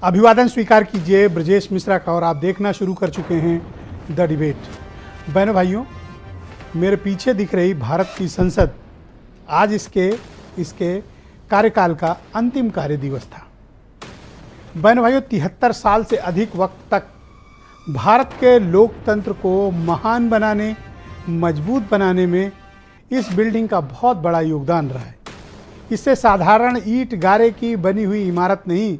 अभिवादन स्वीकार कीजिए ब्रजेश मिश्रा का और आप देखना शुरू कर चुके हैं द डिबेट। बहनों भाइयों, मेरे पीछे दिख रही भारत की संसद आज इसके कार्यकाल का अंतिम कार्य दिवस था। बहनों भाइयों, 73 साल से अधिक वक्त तक भारत के लोकतंत्र को महान बनाने, मजबूत बनाने में इस बिल्डिंग का बहुत बड़ा योगदान रहा है। इससे साधारण ईंट गारे की बनी हुई इमारत नहीं,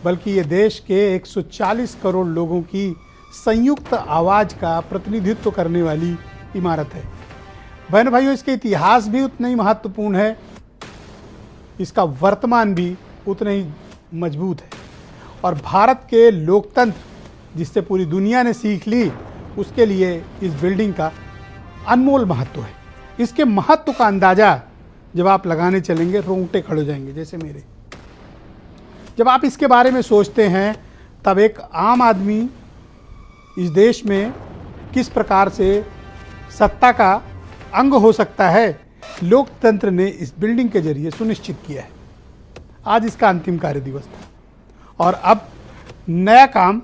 बल्कि ये देश के 140 करोड़ लोगों की संयुक्त आवाज़ का प्रतिनिधित्व करने वाली इमारत है। बहन भाइयों, इसके इतिहास भी उतना ही महत्वपूर्ण है, इसका वर्तमान भी उतना ही मजबूत है। और भारत के लोकतंत्र जिससे पूरी दुनिया ने सीख ली, उसके लिए इस बिल्डिंग का अनमोल महत्व है। इसके महत्व का अंदाज़ा जब आप लगाने चलेंगे, रोंगटे खड़े हो जाएंगे जैसे मेरे। जब आप इसके बारे में सोचते हैं, तब एक आम आदमी इस देश में किस प्रकार से सत्ता का अंग हो सकता है, लोकतंत्र ने इस बिल्डिंग के जरिए सुनिश्चित किया है। आज इसका अंतिम कार्य दिवस था और अब नया काम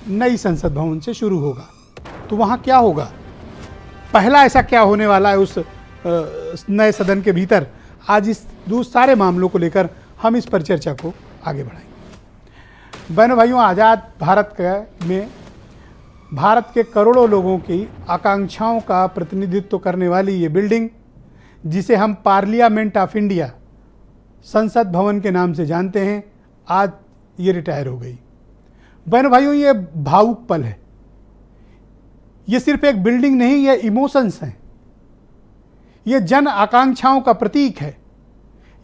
नई संसद भवन से शुरू होगा। तो वहाँ क्या होगा, पहला ऐसा क्या होने वाला है उस नए सदन के भीतर, आज इस सारे मामलों को लेकर हम इस पर चर्चा को आगे बढ़ाएंगे। बहनों भाइयों, आज़ाद भारत में भारत के करोड़ों लोगों की आकांक्षाओं का प्रतिनिधित्व करने वाली ये बिल्डिंग, जिसे हम पार्लियामेंट ऑफ इंडिया संसद भवन के नाम से जानते हैं, आज ये रिटायर हो गई। बहनों भाइयों, ये भावुक पल है। ये सिर्फ एक बिल्डिंग नहीं, ये इमोशंस हैं, ये जन आकांक्षाओं का प्रतीक है।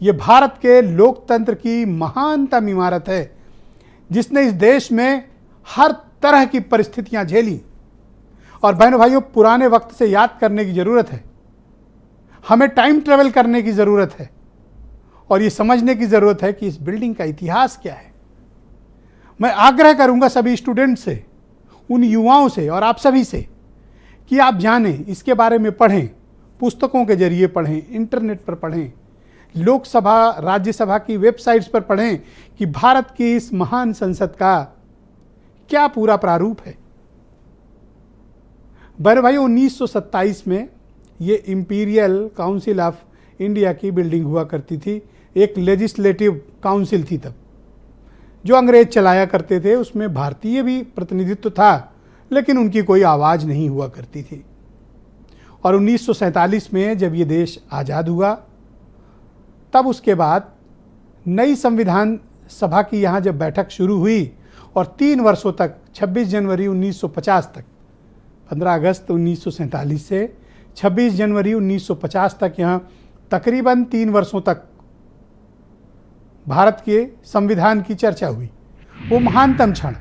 ये भारत के लोकतंत्र की महानतम इमारत है, जिसने इस देश में हर तरह की परिस्थितियां झेली। और बहनों भाइयों, पुराने वक्त से याद करने की ज़रूरत है, हमें टाइम ट्रेवल करने की ज़रूरत है और ये समझने की ज़रूरत है कि इस बिल्डिंग का इतिहास क्या है। मैं आग्रह करूंगा सभी स्टूडेंट से, उन युवाओं से और आप सभी से कि आप जानें, इसके बारे में पढ़ें, पुस्तकों के जरिए पढ़ें, इंटरनेट पर पढ़ें, लोकसभा राज्यसभा की वेबसाइट्स पर पढ़ें कि भारत की इस महान संसद का क्या पूरा प्रारूप है। बड़े भाई, 1927 में ये इंपीरियल काउंसिल ऑफ इंडिया की बिल्डिंग हुआ करती थी। एक लेजिस्लेटिव काउंसिल थी तब, जो अंग्रेज चलाया करते थे। उसमें भारतीय भी प्रतिनिधित्व था, लेकिन उनकी कोई आवाज़ नहीं हुआ करती थी। और 1947 में जब ये देश आज़ाद हुआ, तब उसके बाद नई संविधान सभा की यहाँ जब बैठक शुरू हुई और 3 वर्षों तक 26 जनवरी 1950 तक, 15 अगस्त 1947 से 26 जनवरी 1950 तक यहाँ तकरीबन 3 वर्षों तक भारत के संविधान की चर्चा हुई। वो महानतम क्षण,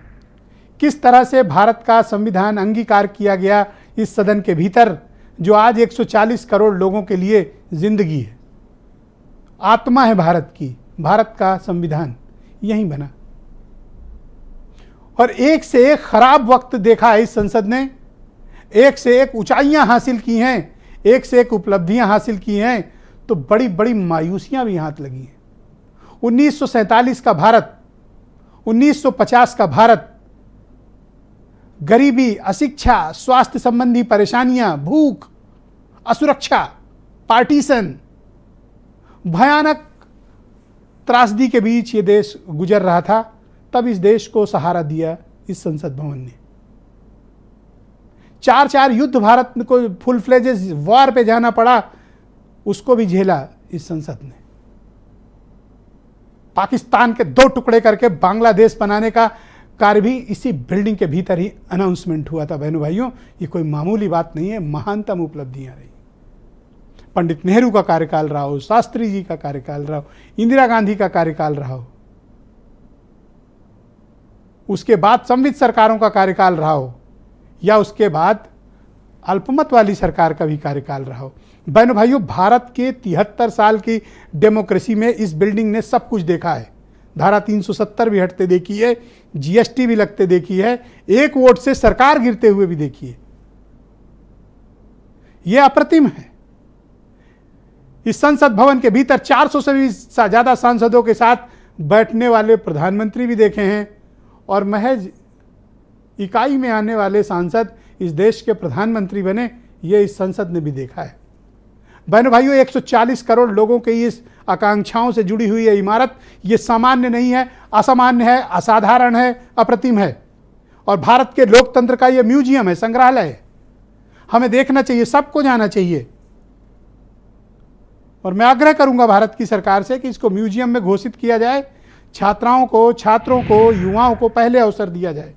किस तरह से भारत का संविधान अंगीकार किया गया इस सदन के भीतर, जो आज 140 करोड़ लोगों के लिए जिंदगी है, आत्मा है भारत की। भारत का संविधान यहीं बना और एक से एक खराब वक्त देखा है इस संसद ने, एक से एक ऊंचाइयां हासिल की हैं, एक से एक उपलब्धियां हासिल की हैं, तो बड़ी बड़ी मायूसियां भी हाथ लगी हैं। 1947 का भारत, 1950 का भारत, गरीबी, अशिक्षा, स्वास्थ्य संबंधी परेशानियां, भूख, असुरक्षा, पार्टीशन, भयानक त्रासदी के बीच ये देश गुजर रहा था। तब इस देश को सहारा दिया इस संसद भवन ने। 4 युद्ध भारत को फुल फ्लेजेस वॉर पे जाना पड़ा, उसको भी झेला इस संसद ने। पाकिस्तान के 2 टुकड़े करके बांग्लादेश बनाने का कार्य भी इसी बिल्डिंग के भीतर ही अनाउंसमेंट हुआ था। बहनों भाइयों, ये कोई मामूली बात नहीं है, महानतम उपलब्धियां रही। पंडित नेहरू का कार्यकाल रहा हो, शास्त्री जी का कार्यकाल रहा हो, इंदिरा गांधी का कार्यकाल रहा हो, उसके बाद संवित सरकारों का कार्यकाल रहा हो, या उसके बाद अल्पमत वाली सरकार का भी कार्यकाल रहा हो। बहनों भाइयों, भारत के 73 साल की डेमोक्रेसी में इस बिल्डिंग ने सब कुछ देखा है। धारा 370 भी हटते देखी है, जीएसटी भी लगते देखी है, एक वोट से सरकार गिरते हुए भी देखी है। यह अप्रतिम है। इस संसद भवन के भीतर 400 से भी ज़्यादा सांसदों के साथ बैठने वाले प्रधानमंत्री भी देखे हैं और महज इकाई में आने वाले सांसद इस देश के प्रधानमंत्री बने, ये इस संसद ने भी देखा है। बहनों भाइयों, 140 करोड़ लोगों के इस आकांक्षाओं से जुड़ी हुई ये इमारत, ये सामान्य नहीं है, असामान्य है, असाधारण है, अप्रतिम है। और भारत के लोकतंत्र का ये म्यूजियम है, संग्रहालय है। हमें देखना चाहिए, सबको जाना चाहिए। और मैं आग्रह करूंगा भारत की सरकार से कि इसको म्यूजियम में घोषित किया जाए, छात्राओं को, छात्रों को, युवाओं को पहले अवसर दिया जाए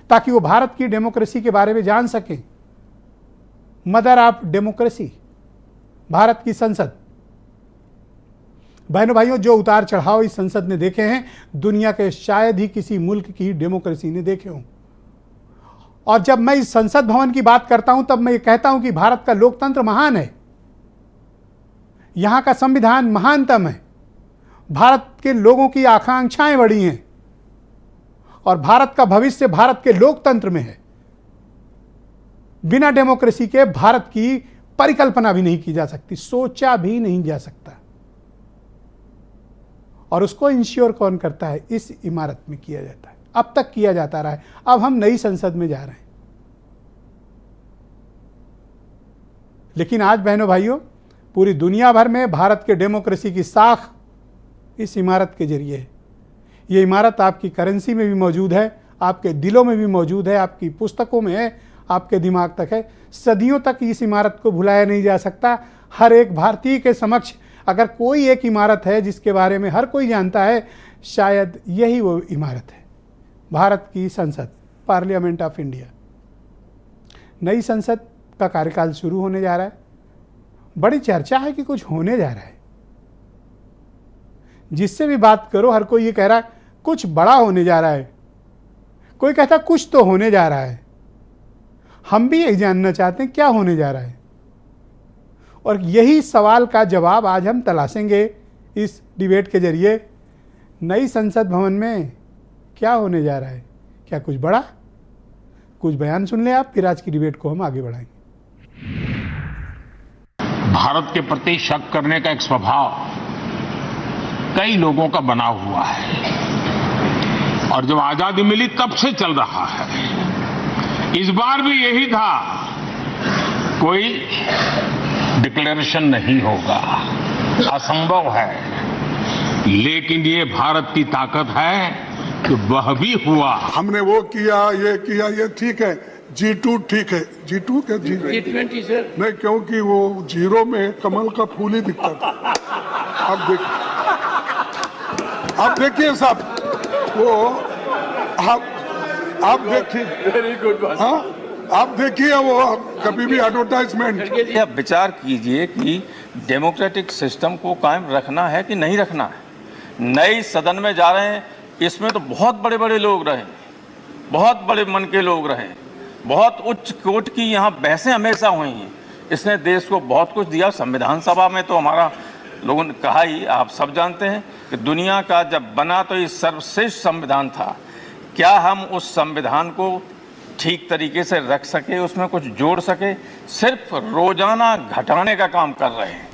ताकि वो भारत की डेमोक्रेसी के बारे में जान सकें। मदर ऑफ डेमोक्रेसी, भारत की संसद। बहनों भाइयों, जो उतार चढ़ाव इस संसद ने देखे हैं, दुनिया के शायद ही किसी मुल्क की डेमोक्रेसी ने देखे हों। और जब मैं इस संसद भवन की बात करता हूं तब मैं ये कहता हूं कि भारत का लोकतंत्र महान है, यहां का संविधान महानतम है, भारत के लोगों की आकांक्षाएं बड़ी हैं और भारत का भविष्य भारत के लोकतंत्र में है। बिना डेमोक्रेसी के भारत की परिकल्पना भी नहीं की जा सकती, सोचा भी नहीं जा सकता। और उसको इंश्योर कौन करता है? इस इमारत में किया जाता है, अब तक किया जाता रहा है। अब हम नई संसद में जा रहे हैं। लेकिन आज बहनों भाइयों, पूरी दुनिया भर में भारत के डेमोक्रेसी की साख इस इमारत के जरिए है। ये इमारत आपकी करेंसी में भी मौजूद है, आपके दिलों में भी मौजूद है, आपकी पुस्तकों में है, आपके दिमाग तक है। सदियों तक इस इमारत को भुलाया नहीं जा सकता। हर एक भारतीय के समक्ष अगर कोई एक इमारत है जिसके बारे में हर कोई जानता है, शायद यही वो इमारत है, भारत की संसद, पार्लियामेंट ऑफ इंडिया। नई संसद का कार्यकाल शुरू होने जा रहा है। बड़ी चर्चा है कि कुछ होने जा रहा है। जिससे भी बात करो हर कोई ये कह रहा है कुछ बड़ा होने जा रहा है, कोई कहता कुछ तो होने जा रहा है। हम भी यही जानना चाहते हैं क्या होने जा रहा है, और यही सवाल का जवाब आज हम तलाशेंगे इस डिबेट के जरिए। नई संसद भवन में क्या होने जा रहा है, क्या कुछ बड़ा? कुछ बयान सुन लें आप, फिर आज की डिबेट को हम आगे बढ़ाएंगे। भारत के प्रति शक करने का एक स्वभाव कई लोगों का बना हुआ है और जब आजादी मिली तब से चल रहा है। इस बार भी यही था, कोई डिक्लेरेशन नहीं होगा, असंभव है। लेकिन ये भारत की ताकत है कि वह भी हुआ। हमने वो किया, ये ठीक है। G2 ठीक है, G2 क्या G20 सर? नहीं, क्योंकि वो जीरो में कमल का फूल ही दिखता था। अब देखिए साहब, वो आप देखिए, वेरी गुड। हाँ, आप देखिए वो कभी भी एडवर्टाइजमेंट। आप विचार कीजिए कि डेमोक्रेटिक सिस्टम को कायम रखना है कि नहीं रखना है। नए सदन में जा रहे हैं, इसमें तो बहुत बड़े बड़े लोग रहे, बहुत बड़े मन के लोग रहे, बहुत उच्च कोट की यहाँ बहसें हमेशा हुई हैं। इसने देश को बहुत कुछ दिया। संविधान सभा में तो हमारा लोगों ने कहा ही, आप सब जानते हैं कि दुनिया का जब बना तो ये सर्वश्रेष्ठ संविधान था। क्या हम उस संविधान को ठीक तरीके से रख सके, उसमें कुछ जोड़ सके? सिर्फ रोजाना घटाने का काम कर रहे हैं।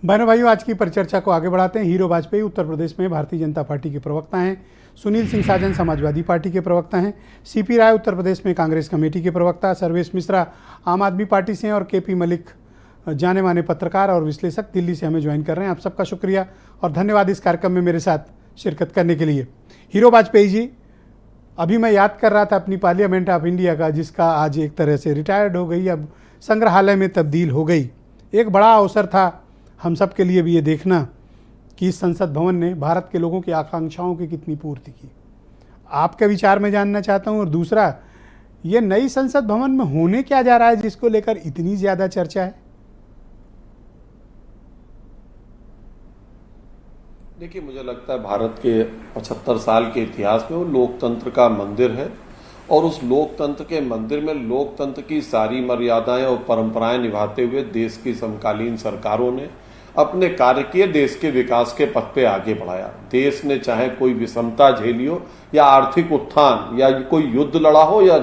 बहनों भाइयों, आज की परिचर्चा को आगे बढ़ाते हैं। हीरो वाजपेयी उत्तर प्रदेश में भारतीय जनता पार्टी के प्रवक्ता हैं। सुनील सिंह साजन समाजवादी पार्टी के प्रवक्ता हैं। सीपी राय उत्तर प्रदेश में कांग्रेस कमेटी के प्रवक्ता, सर्वेश मिश्रा आम आदमी पार्टी से हैं और केपी मलिक जाने माने पत्रकार और विश्लेषक दिल्ली से हमें ज्वाइन कर रहे हैं। आप सबका शुक्रिया और धन्यवाद इस कार्यक्रम में मेरे साथ शिरकत करने के लिए। हीरो वाजपेयी जी, अभी मैं याद कर रहा था अपनी पार्लियामेंट ऑफ इंडिया का, जिसका आज एक तरह से रिटायर्ड हो गई, अब संग्रहालय में तब्दील हो गई। एक बड़ा अवसर था हम सब के लिए भी ये देखना कि इस संसद भवन ने भारत के लोगों की आकांक्षाओं की कितनी पूर्ति की। आपके विचार में जानना चाहता हूँ। और दूसरा, ये नई संसद भवन में होने क्या जा रहा है जिसको लेकर इतनी ज़्यादा चर्चा है? देखिए, मुझे लगता है भारत के 75 साल के इतिहास में वो लोकतंत्र का मंदिर है और उस लोकतंत्र के मंदिर में लोकतंत्र की सारी मर्यादाएं और परंपराएं निभाते हुए देश की समकालीन सरकारों ने अपने कार्य किए, देश के विकास के पथ पे आगे बढ़ाया। देश ने चाहे कोई विषमता झेली हो या आर्थिक उत्थान या कोई युद्ध लड़ा हो या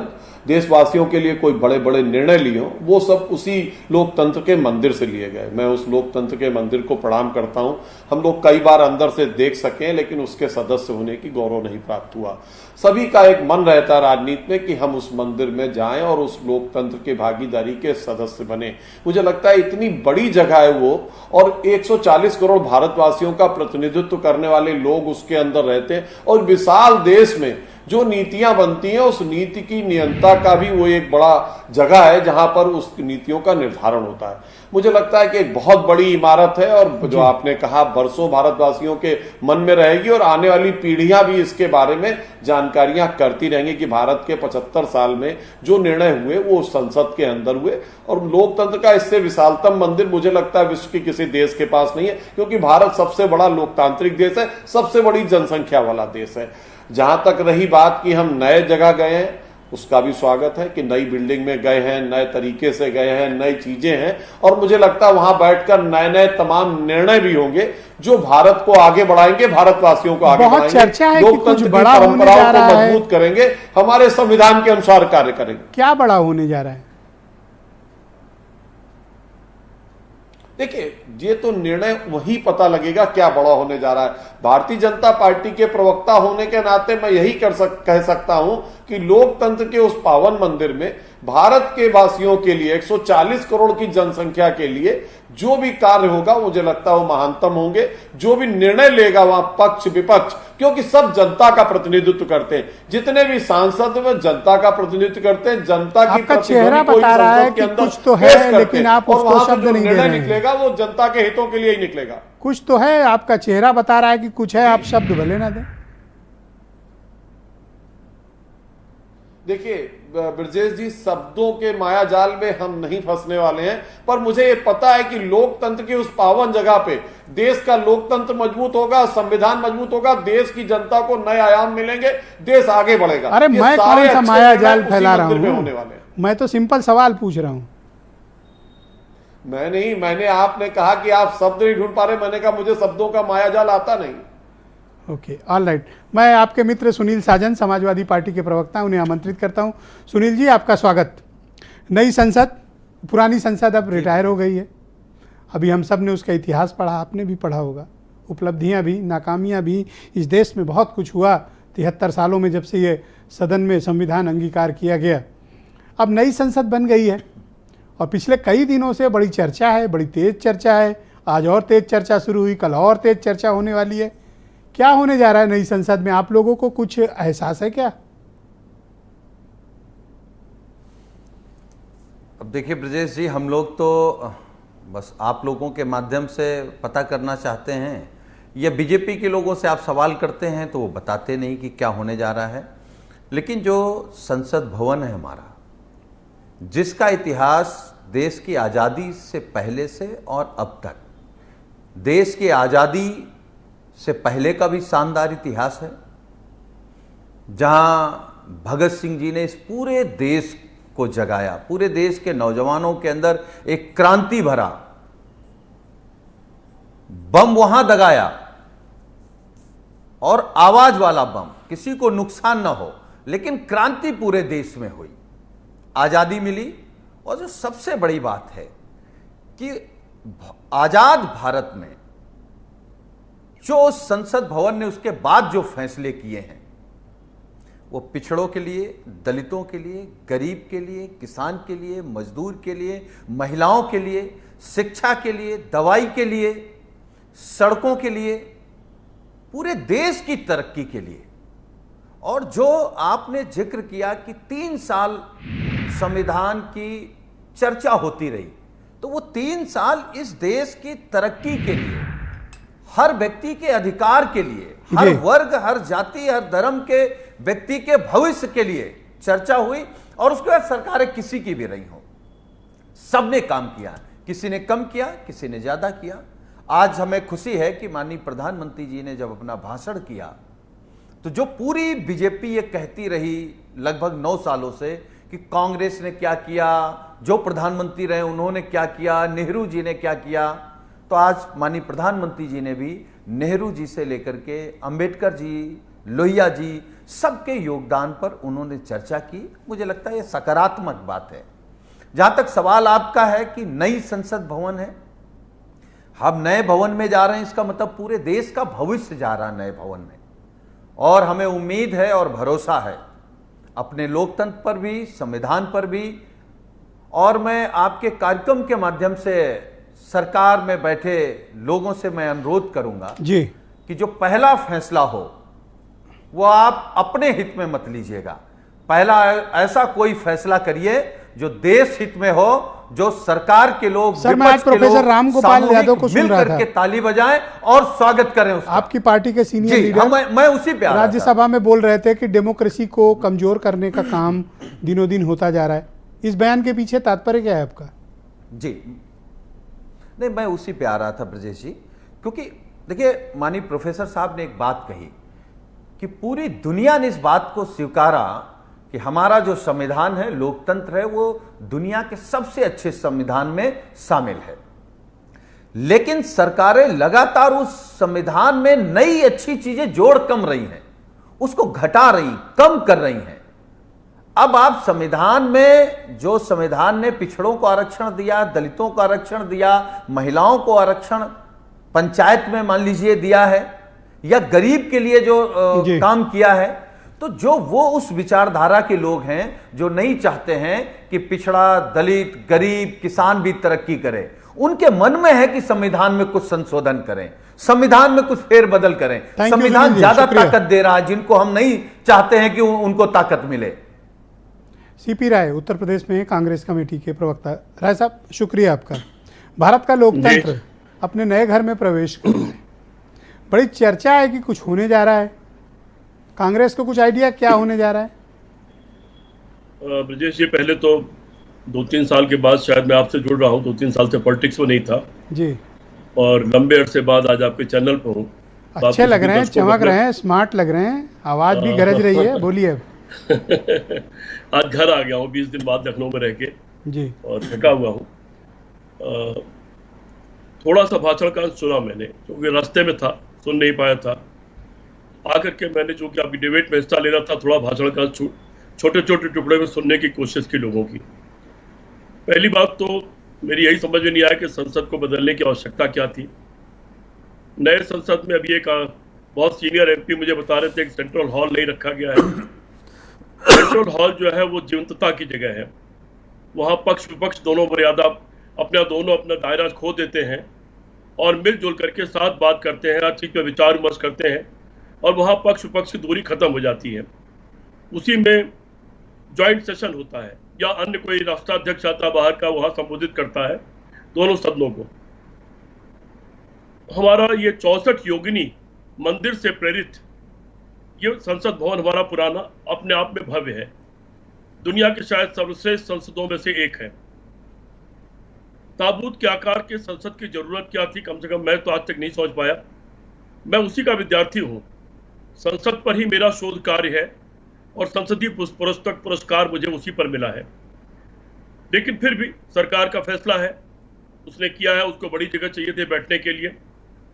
देशवासियों के लिए कोई बड़े बड़े निर्णय लिए हों, वो सब उसी लोकतंत्र के मंदिर से लिए गए। मैं उस लोकतंत्र के मंदिर को प्रणाम करता हूं। हम लोग कई बार अंदर से देख सके, लेकिन उसके सदस्य होने की गौरव नहीं प्राप्त हुआ। सभी का एक मन रहता है राजनीति में कि हम उस मंदिर में जाएं और उस लोकतंत्र के भागीदारी के सदस्य बने। मुझे लगता है इतनी बड़ी जगह है वो, और 140 करोड़ भारतवासियों का प्रतिनिधित्व करने वाले लोग उसके अंदर रहते हैं, और विशाल देश में जो नीतियां बनती हैं उस नीति की नियंत्रण का भी वो एक बड़ा जगह है जहां पर उस नीतियों का निर्धारण होता है। मुझे लगता है कि एक बहुत बड़ी इमारत है, और जो आपने कहा बरसों भारतवासियों के मन में रहेगी, और आने वाली पीढ़ियां भी इसके बारे में जानकारियां करती रहेंगी कि भारत के 75 साल में जो निर्णय हुए वो संसद के अंदर हुए। और लोकतंत्र का इससे विशालतम मंदिर मुझे लगता है विश्व के किसी देश के पास नहीं है, क्योंकि भारत सबसे बड़ा लोकतांत्रिक देश है, सबसे बड़ी जनसंख्या वाला देश है। जहां तक रही बात कि हम नए जगह गए हैं, उसका भी स्वागत है कि नई बिल्डिंग में गए हैं, नए तरीके से गए हैं, नई चीजें हैं, और मुझे लगता है वहां बैठकर नए नए तमाम निर्णय भी होंगे जो भारत को आगे बढ़ाएंगे, भारतवासियों को आगे बढ़ाएंगे, चर्चा है कि कुछ बड़ा होने जा रहा है, मजबूत करेंगे, हमारे संविधान के अनुसार कार्य करेंगे। क्या बड़ा होने जा रहा है? देखिए, ये तो निर्णय वही पता लगेगा क्या बड़ा होने जा रहा है। भारतीय जनता पार्टी के प्रवक्ता होने के नाते मैं यही कह सकता हूं कि लोकतंत्र के उस पावन मंदिर में भारत के वासियों के लिए, 140 करोड़ की जनसंख्या के लिए जो भी कार्य होगा मुझे लगता है वो महानतम होंगे। जो भी निर्णय लेगा वहां पक्ष विपक्ष, क्योंकि सब जनता का प्रतिनिधित्व करते हैं, जितने भी सांसद में जनता का प्रतिनिधित्व करते हैं, जनता की चेहरा बता रहा है कि कुछ तो है, लेकिन आप उसको शब्द नहीं दे रहे हैं। निकलेगा वो जनता के हितों के लिए ही निकलेगा। कुछ तो है, आपका चेहरा बता रहा है कि कुछ है, आप शब्द भले ना दें। देखिए ब्रजेश जी, शब्दों के माया जाल में हम नहीं फंसने वाले हैं, पर मुझे ये पता है कि लोकतंत्र की उस पावन जगह पे देश का लोकतंत्र मजबूत होगा, संविधान मजबूत होगा, देश की जनता को नए आयाम मिलेंगे, देश आगे बढ़ेगा। अरे मैं कौन सा माया जाल फैला रहा हूं? मैं तो सिंपल सवाल पूछ रहा हूं। मैंने आपने कहा कि आप शब्द नहीं ढूंढ पा रहे, मैंने कहा मुझे शब्दों का माया जाल आता नहीं। Okay, all right. मैं आपके मित्र सुनील साजन, समाजवादी पार्टी के प्रवक्ता, उन्हें आमंत्रित करता हूं। सुनील जी, आपका स्वागत। नई संसद, पुरानी संसद अब रिटायर हो गई है। अभी हम सब ने उसका इतिहास पढ़ा, आपने भी पढ़ा होगा, उपलब्धियां भी, नाकामियां भी। इस देश में बहुत कुछ हुआ 73 सालों में, जब से ये सदन में संविधान अंगीकार किया गया। अब नई संसद बन गई है, और पिछले कई दिनों से बड़ी चर्चा है, बड़ी तेज चर्चा है। आज और तेज चर्चा शुरू हुई, कल और तेज चर्चा होने वाली है। क्या होने जा रहा है नई संसद में? आप लोगों को कुछ एहसास है क्या? अब देखिए ब्रजेश जी, हम लोग तो बस आप लोगों के माध्यम से पता करना चाहते हैं, या बीजेपी के लोगों से आप सवाल करते हैं तो वो बताते नहीं कि क्या होने जा रहा है। लेकिन जो संसद भवन है हमारा, जिसका इतिहास देश की आज़ादी से पहले से और अब तक, देश की आज़ादी से पहले का भी शानदार इतिहास है, जहां भगत सिंह जी ने इस पूरे देश को जगाया, पूरे देश के नौजवानों के अंदर एक क्रांति भरा, बम वहां दगाया, और आवाज वाला बम, किसी को नुकसान ना हो, लेकिन क्रांति पूरे देश में हुई, आजादी मिली। और जो सबसे बड़ी बात है कि आजाद भारत में जो संसद भवन ने उसके बाद जो फैसले किए हैं, वो पिछड़ों के लिए, दलितों के लिए, गरीब के लिए, किसान के लिए, मजदूर के लिए, महिलाओं के लिए, शिक्षा के लिए, दवाई के लिए, सड़कों के लिए, पूरे देश की तरक्की के लिए। और जो आपने जिक्र किया कि 3 साल संविधान की चर्चा होती रही, तो वो 3 साल इस देश की तरक्की के लिए, हर व्यक्ति के अधिकार के लिए, हर वर्ग, हर जाति, हर धर्म के व्यक्ति के भविष्य के लिए चर्चा हुई। और उसके बाद सरकारें किसी की भी रही हो, सबने काम किया, किसी ने कम किया, किसी ने ज्यादा किया। आज हमें खुशी है कि माननीय प्रधानमंत्री जी ने जब अपना भाषण किया, तो जो पूरी बीजेपी ये कहती रही लगभग 9 सालों से कि कांग्रेस ने क्या किया, जो प्रधानमंत्री रहे उन्होंने क्या किया, नेहरू जी ने क्या किया, तो आज माननीय प्रधानमंत्री जी ने भी नेहरू जी से लेकर के अंबेडकर जी, लोहिया जी, सबके योगदान पर उन्होंने चर्चा की। मुझे लगता है यह सकारात्मक बात है। जहां तक सवाल आपका है कि नई संसद भवन है, हम नए भवन में जा रहे हैं, इसका मतलब पूरे देश का भविष्य जा रहा है नए भवन में, और हमें उम्मीद है और भरोसा है अपने लोकतंत्र पर भी, संविधान पर भी। और मैं आपके कार्यक्रम के माध्यम से सरकार में बैठे लोगों से मैं अनुरोध करूंगा जी कि जो पहला फैसला हो वो आप अपने हित में मत लीजिएगा। पहला ऐसा कोई फैसला करिए जो देश हित में हो, जो सरकार के लोग, सर, मैं आज प्रोफेसर राम गोपाल यादव को सुन रहा था, मिलकर के ताली बजाएं और स्वागत करें उसका। आपकी पार्टी के सीनियर लीडर मैं उसी पे राज्यसभा में बोल रहे थे कि डेमोक्रेसी को कमजोर करने का काम दिनों दिन होता जा रहा है। इस बयान के पीछे तात्पर्य क्या है आपका? जी नहीं, मैं उसी पे आ रहा था ब्रजेश जी, क्योंकि देखिए माननीय प्रोफेसर साहब ने एक बात कही कि पूरी दुनिया ने इस बात को स्वीकारा कि हमारा जो संविधान है, लोकतंत्र है, वो दुनिया के सबसे अच्छे संविधान में शामिल है। लेकिन सरकारें लगातार उस संविधान में नई अच्छी चीजें जोड़ कम रही हैं, उसको घटा रही, कम कर रही हैं। अब आप संविधान में, जो संविधान ने पिछड़ों को आरक्षण दिया, दलितों को आरक्षण दिया, महिलाओं को आरक्षण पंचायत में मान लीजिए दिया है, या गरीब के लिए जो काम किया है, तो जो वो उस विचारधारा के लोग हैं जो नहीं चाहते हैं कि पिछड़ा, दलित, गरीब, किसान भी तरक्की करे, उनके मन में है कि संविधान में कुछ संशोधन करें, संविधान में कुछ फेरबदल करें। संविधान ज्यादा ताकत दे रहा है जिनको हम नहीं चाहते हैं कि उनको ताकत मिले। सीपी राय, उत्तर प्रदेश में कांग्रेस कमेटी के प्रवक्ता। राय साहब, शुक्रिया आपका। भारत का लोकतंत्र अपने नए घर में प्रवेश कर रहा है। बड़ी चर्चा है कि कुछ होने जा रहा है। कांग्रेस को कुछ आइडिया क्या होने जा रहा है? ब्रजेश जी, पहले तो 2-3 साल के बाद शायद मैं आपसे जुड़ रहा हूँ। 2-3 साल से पॉलिटिक्स में नहीं था जी, और लंबे अरसे बाद आज आपके चैनल पर हूँ। अच्छे लग रहे हैं, चमक रहे हैं, स्मार्ट लग रहे हैं, आवाज भी गरज रही है, बोलिए। आज घर आ गया हूँ 20 दिन बाद लखनऊ में रह के जी, और थका हुआ हूँ। थोड़ा सा भाषण का सुना मैंने, क्योंकि रास्ते में था, सुन नहीं पाया था। आकर के मैंने, जो कि अभी डिबेट में हिस्सा लेना था, थोड़ा भाषण का छोटे छोटे टुकड़े में सुनने की कोशिश की लोगों की। पहली बात तो मेरी यही समझ में नहीं आया कि संसद को बदलने की आवश्यकता क्या थी। नए संसद में अभी एक बहुत सीनियर एमपी मुझे बता रहे थे कि सेंट्रल हॉल नहीं रखा गया है। सेंट्रल हॉल जो है वो जीवंतता की जगह है। वहाँ पक्ष विपक्ष दोनों मर्यादा अपना दायरा खो देते हैं और मिलजुल करके साथ बात करते हैं, हर चीज़ पे विचार विमर्श करते हैं, और वहाँ पक्ष विपक्ष की दूरी खत्म हो जाती है। उसी में ज्वाइंट सेशन होता है या अन्य कोई राष्ट्राध्यक्ष आता बाहर का, वहाँ संबोधित करता है दोनों सदनों को। हमारा ये 64 योगिनी मंदिर से प्रेरित ये संसद भवन हमारा पुराना अपने आप में भव्य है। दुनिया के शायद सर्वश्रेष्ठ संसदों में से एक है। ताबूत के आकार के संसद की जरूरत क्या थी, कम से कम मैं तो आज तक नहीं समझ पाया। मैं उसी का विद्यार्थी हूँ। संसद पर ही मेरा शोध कार्य है और संसदीय पुरस्कार मुझे उसी पर मिला है। लेकिन फिर भी सरकार का फैसला है, उसने किया है, उसको बड़ी जगह चाहिए थी बैठने के लिए।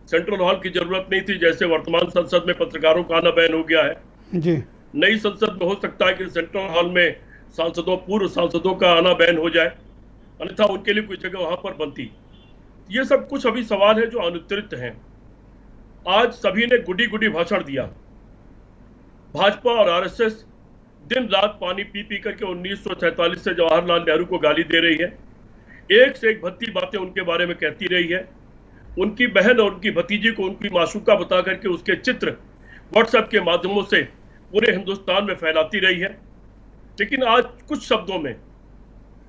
सेंट्रल हॉल की जरूरत नहीं थी, जैसे वर्तमान संसद में पत्रकारों का आना बैन हो गया है जी। नई संसद में हो सकता है कि सेंट्रल हॉल में पूर्व सांसदों का आना बैन हो जाए, अन्यथा उनके लिए कोई जगह वहां पर बनती। ये सब कुछ अभी सवाल है जो अनुत्तरित हैं। आज सभी ने गुडी भाषण दिया। भाजपा और आरएसएस दिन रात पानी पी पी करके 1947 से जवाहरलाल नेहरू को गाली दे रही है। एक से एक भद्दी बातें उनके बारे में कहती रही है। उनकी बहन और उनकी भतीजी को उनकी माशूका बता करके उसके चित्र व्हाट्सएप के माध्यमों से पूरे हिंदुस्तान में फैलाती रही है। लेकिन आज कुछ शब्दों में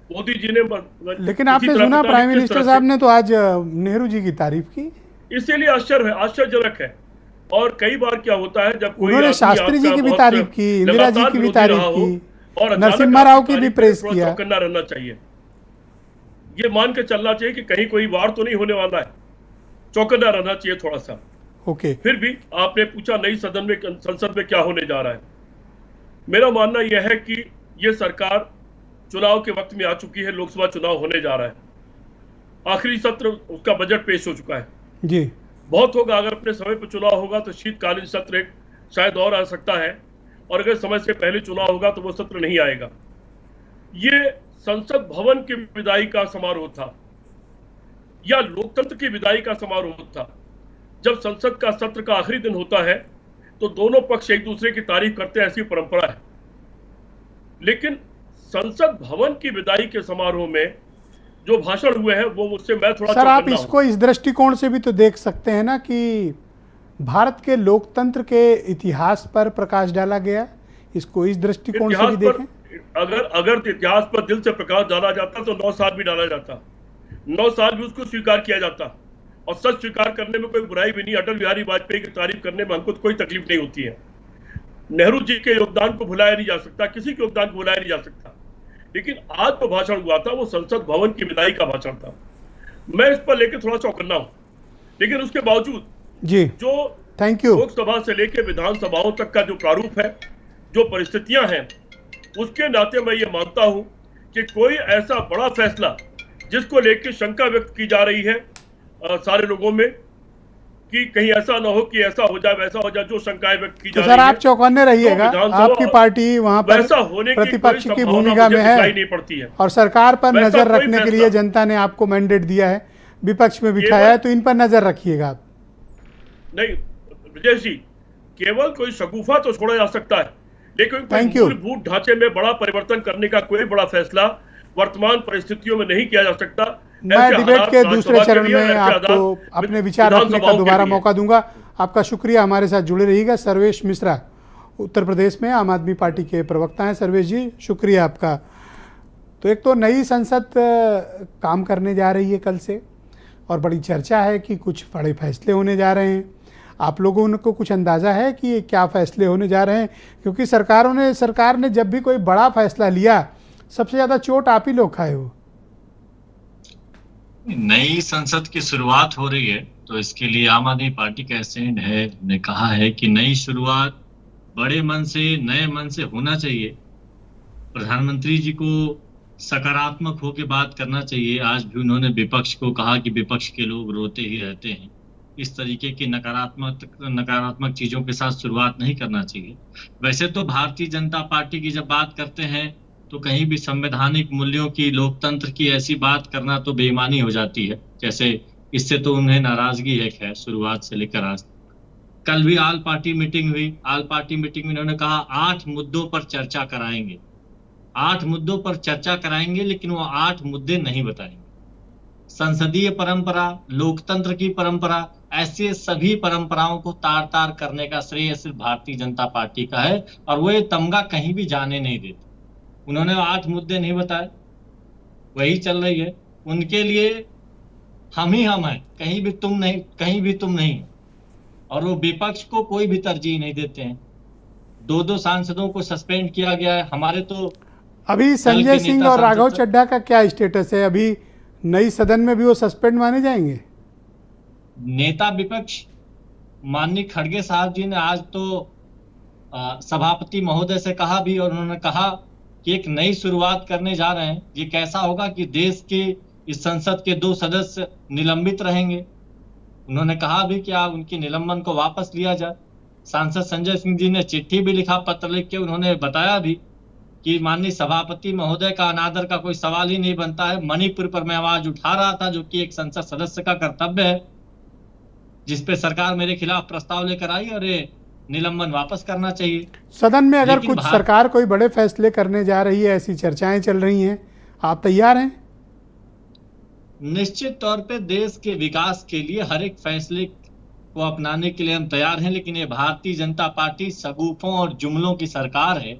मोदी जी ने, लेकिन आपने सुना प्राइम मिनिस्टर साहब ने तो आज नेहरू जी की तारीफ की। इसीलिए आश्चर्यजनक है। और कई बार क्या होता है, जब उन्होंने शास्त्री जी की भी तारीफ की, इंदिरा जी की भी तारीफ की, और नरसिम्हा राव की भी प्रेस किया। करना रहना चाहिए, ये मान के चलना चाहिए कि कहीं कोई वार तो नहीं होने वाला है, चौकन्ना रहना चाहिए थोड़ा सा। ओके। फिर भी आपने पूछा नई संसद में क्या होने जा रहा है। मेरा मानना यह है कि यह सरकार चुनाव के वक्त में आ चुकी है। लोकसभा चुनाव होने जा रहा है, आखिरी सत्र उसका बजट पेश हो चुका है जी। बहुत होगा, अगर अपने समय पर चुनाव होगा तो शीतकालीन सत्र शायद और आ सकता है। और अगर समय से पहले चुनाव होगा तो वो सत्र नहीं आएगा। ये संसद भवन की विदाई का समारोह था या लोकतंत्र की विदाई का समारोह था। जब संसद का सत्र का आखिरी दिन होता है तो दोनों पक्ष एक दूसरे की तारीफ करते हैं, ऐसी परंपरा है। लेकिन संसद भवन की विदाई के समारोह में जो भाषण हुए हैं वो मुझसे मैं थोड़ा सर, आप इसको इस दृष्टिकोण से भी तो देख सकते हैं ना कि भारत के लोकतंत्र के इतिहास पर प्रकाश डाला गया। इसको इस दृष्टिकोण से भी देखें। अगर इतिहास पर दिल से प्रकाश डाला जाता तो 9 साल भी डाला जाता, 9 साल भी उसको स्वीकार किया जाता। और सच स्वीकार करने में कोई बुराई भी नहीं। अटल बिहारी वाजपेयी की तारीफ करने में हमको कोई तकलीफ नहीं होती है। नेहरू जी के योगदान को भुलाया नहीं जा सकता, किसी के योगदान को भुलाया नहीं जा सकता। लेकिन आज जो भाषण हुआ था वो संसद भवन की विदाई का भाषण था। मैं इस पर लेकर थोड़ा चौकन्ना हूं, लेकिन उसके बावजूद जी जो थैंक यू लोकसभा से लेकर विधानसभाओं तक का जो प्रारूप है, जो परिस्थितियां हैं, उसके नाते मैं ये मानता हूं कि कोई ऐसा बड़ा फैसला जिसको लेकर शंका व्यक्त की जा रही है सारे लोगों में कि कहीं ऐसा ना हो कि ऐसा हो जाए वैसा हो जाए, जो शंकाएं व्यक्त की जा रही है। सर, आप चौकन्ने रहिएगा। आपकी पार्टी वहां पर प्रतिपक्ष की भूमिका में है नहीं पड़ती है और सरकार पर नजर रखने के लिए जनता ने आपको मैंडेट दिया है, विपक्ष में बिठाया है, तो इन पर नजर रखिएगा आप। नहीं ब्रजेश जी, केवल कोई शगुफा तो छोड़ा जा सकता है, लेकिन मूलभूत ढांचे में बड़ा परिवर्तन करने का कोई बड़ा फैसला वर्तमान परिस्थितियों में नहीं किया जा सकता। मैं डिबेट के दूसरे चरण में आपको अपने विचार रखने का दोबारा मौका दूंगा। आपका शुक्रिया, हमारे साथ जुड़े रहिएगा। सर्वेश मिश्रा उत्तर प्रदेश में आम आदमी पार्टी के प्रवक्ता हैं। सर्वेश जी, शुक्रिया आपका। तो एक तो नई संसद काम करने जा रही है कल से, और बड़ी चर्चा है कि कुछ बड़े फैसले होने जा रहे हैं। आप लोगों को कुछ अंदाज़ा है कि क्या फैसले होने जा रहे हैं? क्योंकि सरकार ने जब भी कोई बड़ा फैसला लिया, सबसे ज़्यादा चोट आप ही लोग खाए हो। नई संसद की शुरुआत हो रही है, तो इसके लिए आम आदमी पार्टी का स्टैंड है, ने कहा है कि नई शुरुआत बड़े मन से, नए मन से होना चाहिए। प्रधानमंत्री जी को सकारात्मक होकर बात करना चाहिए। आज भी उन्होंने विपक्ष को कहा कि विपक्ष के लोग रोते ही रहते हैं। इस तरीके की नकारात्मक चीजों के साथ शुरुआत नहीं करना चाहिए। वैसे तो भारतीय जनता पार्टी की जब बात करते हैं तो कहीं भी संवैधानिक मूल्यों की, लोकतंत्र की ऐसी बात करना तो बेईमानी हो जाती है। जैसे इससे तो उन्हें नाराजगी है खैर शुरुआत से लेकर आज। कल भी आल पार्टी मीटिंग हुई। आल पार्टी मीटिंग में उन्होंने कहा 8 मुद्दों पर चर्चा कराएंगे, 8 मुद्दों पर चर्चा कराएंगे, लेकिन वो 8 मुद्दे नहीं बताएंगे। संसदीय परंपरा, लोकतंत्र की परंपरा, ऐसे सभी परंपराओं को तार तार करने का श्रेय सिर्फ भारतीय जनता पार्टी का है, और वो ये तमगा कहीं भी जाने नहीं देते। उन्होंने 8 मुद्दे नहीं बताए, वही चल रही है। उनके लिए हम ही हम हैं, कहीं भी तुम नहीं, कहीं भी तुम नहीं। और वो विपक्ष को कोई भी तरजीह नहीं देते हैं। 2-2 सांसदों को सस्पेंड किया गया है। हमारे तो अभी संजय सिंह और राघव चड्ढा का क्या स्टेटस है? अभी नई सदन में भी वो सस्पेंड माने जाएंगे? नेता विपक्ष माननीय खड़गे साहब जी ने आज तो सभापति महोदय से कहा भी, और उन्होंने कहा कि एक नई शुरुआत करने जा रहे हैं। ये कैसा होगा कि देश के इस संसद के 2 सदस्य निलंबित रहेंगे। उन्होंने कहा भी कि आप उनकी निलंबन को वापस लिया जाए। सांसद संजय सिंह जी ने चिट्ठी भी लिखा, पत्र लिख के उन्होंने बताया भी कि माननीय सभापति महोदय का अनादर का कोई सवाल ही नहीं बनता है। मणिपुर पर मैं आवाज उठा रहा था, जो कि एक संसद सदस्य का कर्तव्य है, जिसपे सरकार मेरे खिलाफ प्रस्ताव लेकर आई, और ये निलंबन वापस करना चाहिए। सदन में अगर कुछ सरकार कोई बड़े फैसले करने जा रही है, ऐसी चर्चाएं चल रही हैं, आप तैयार हैं? निश्चित तौर पे देश के विकास के लिए हर एक फैसले को अपनाने के लिए हम तैयार हैं, लेकिन ये भारतीय जनता पार्टी सगुफों और जुमलों की सरकार है।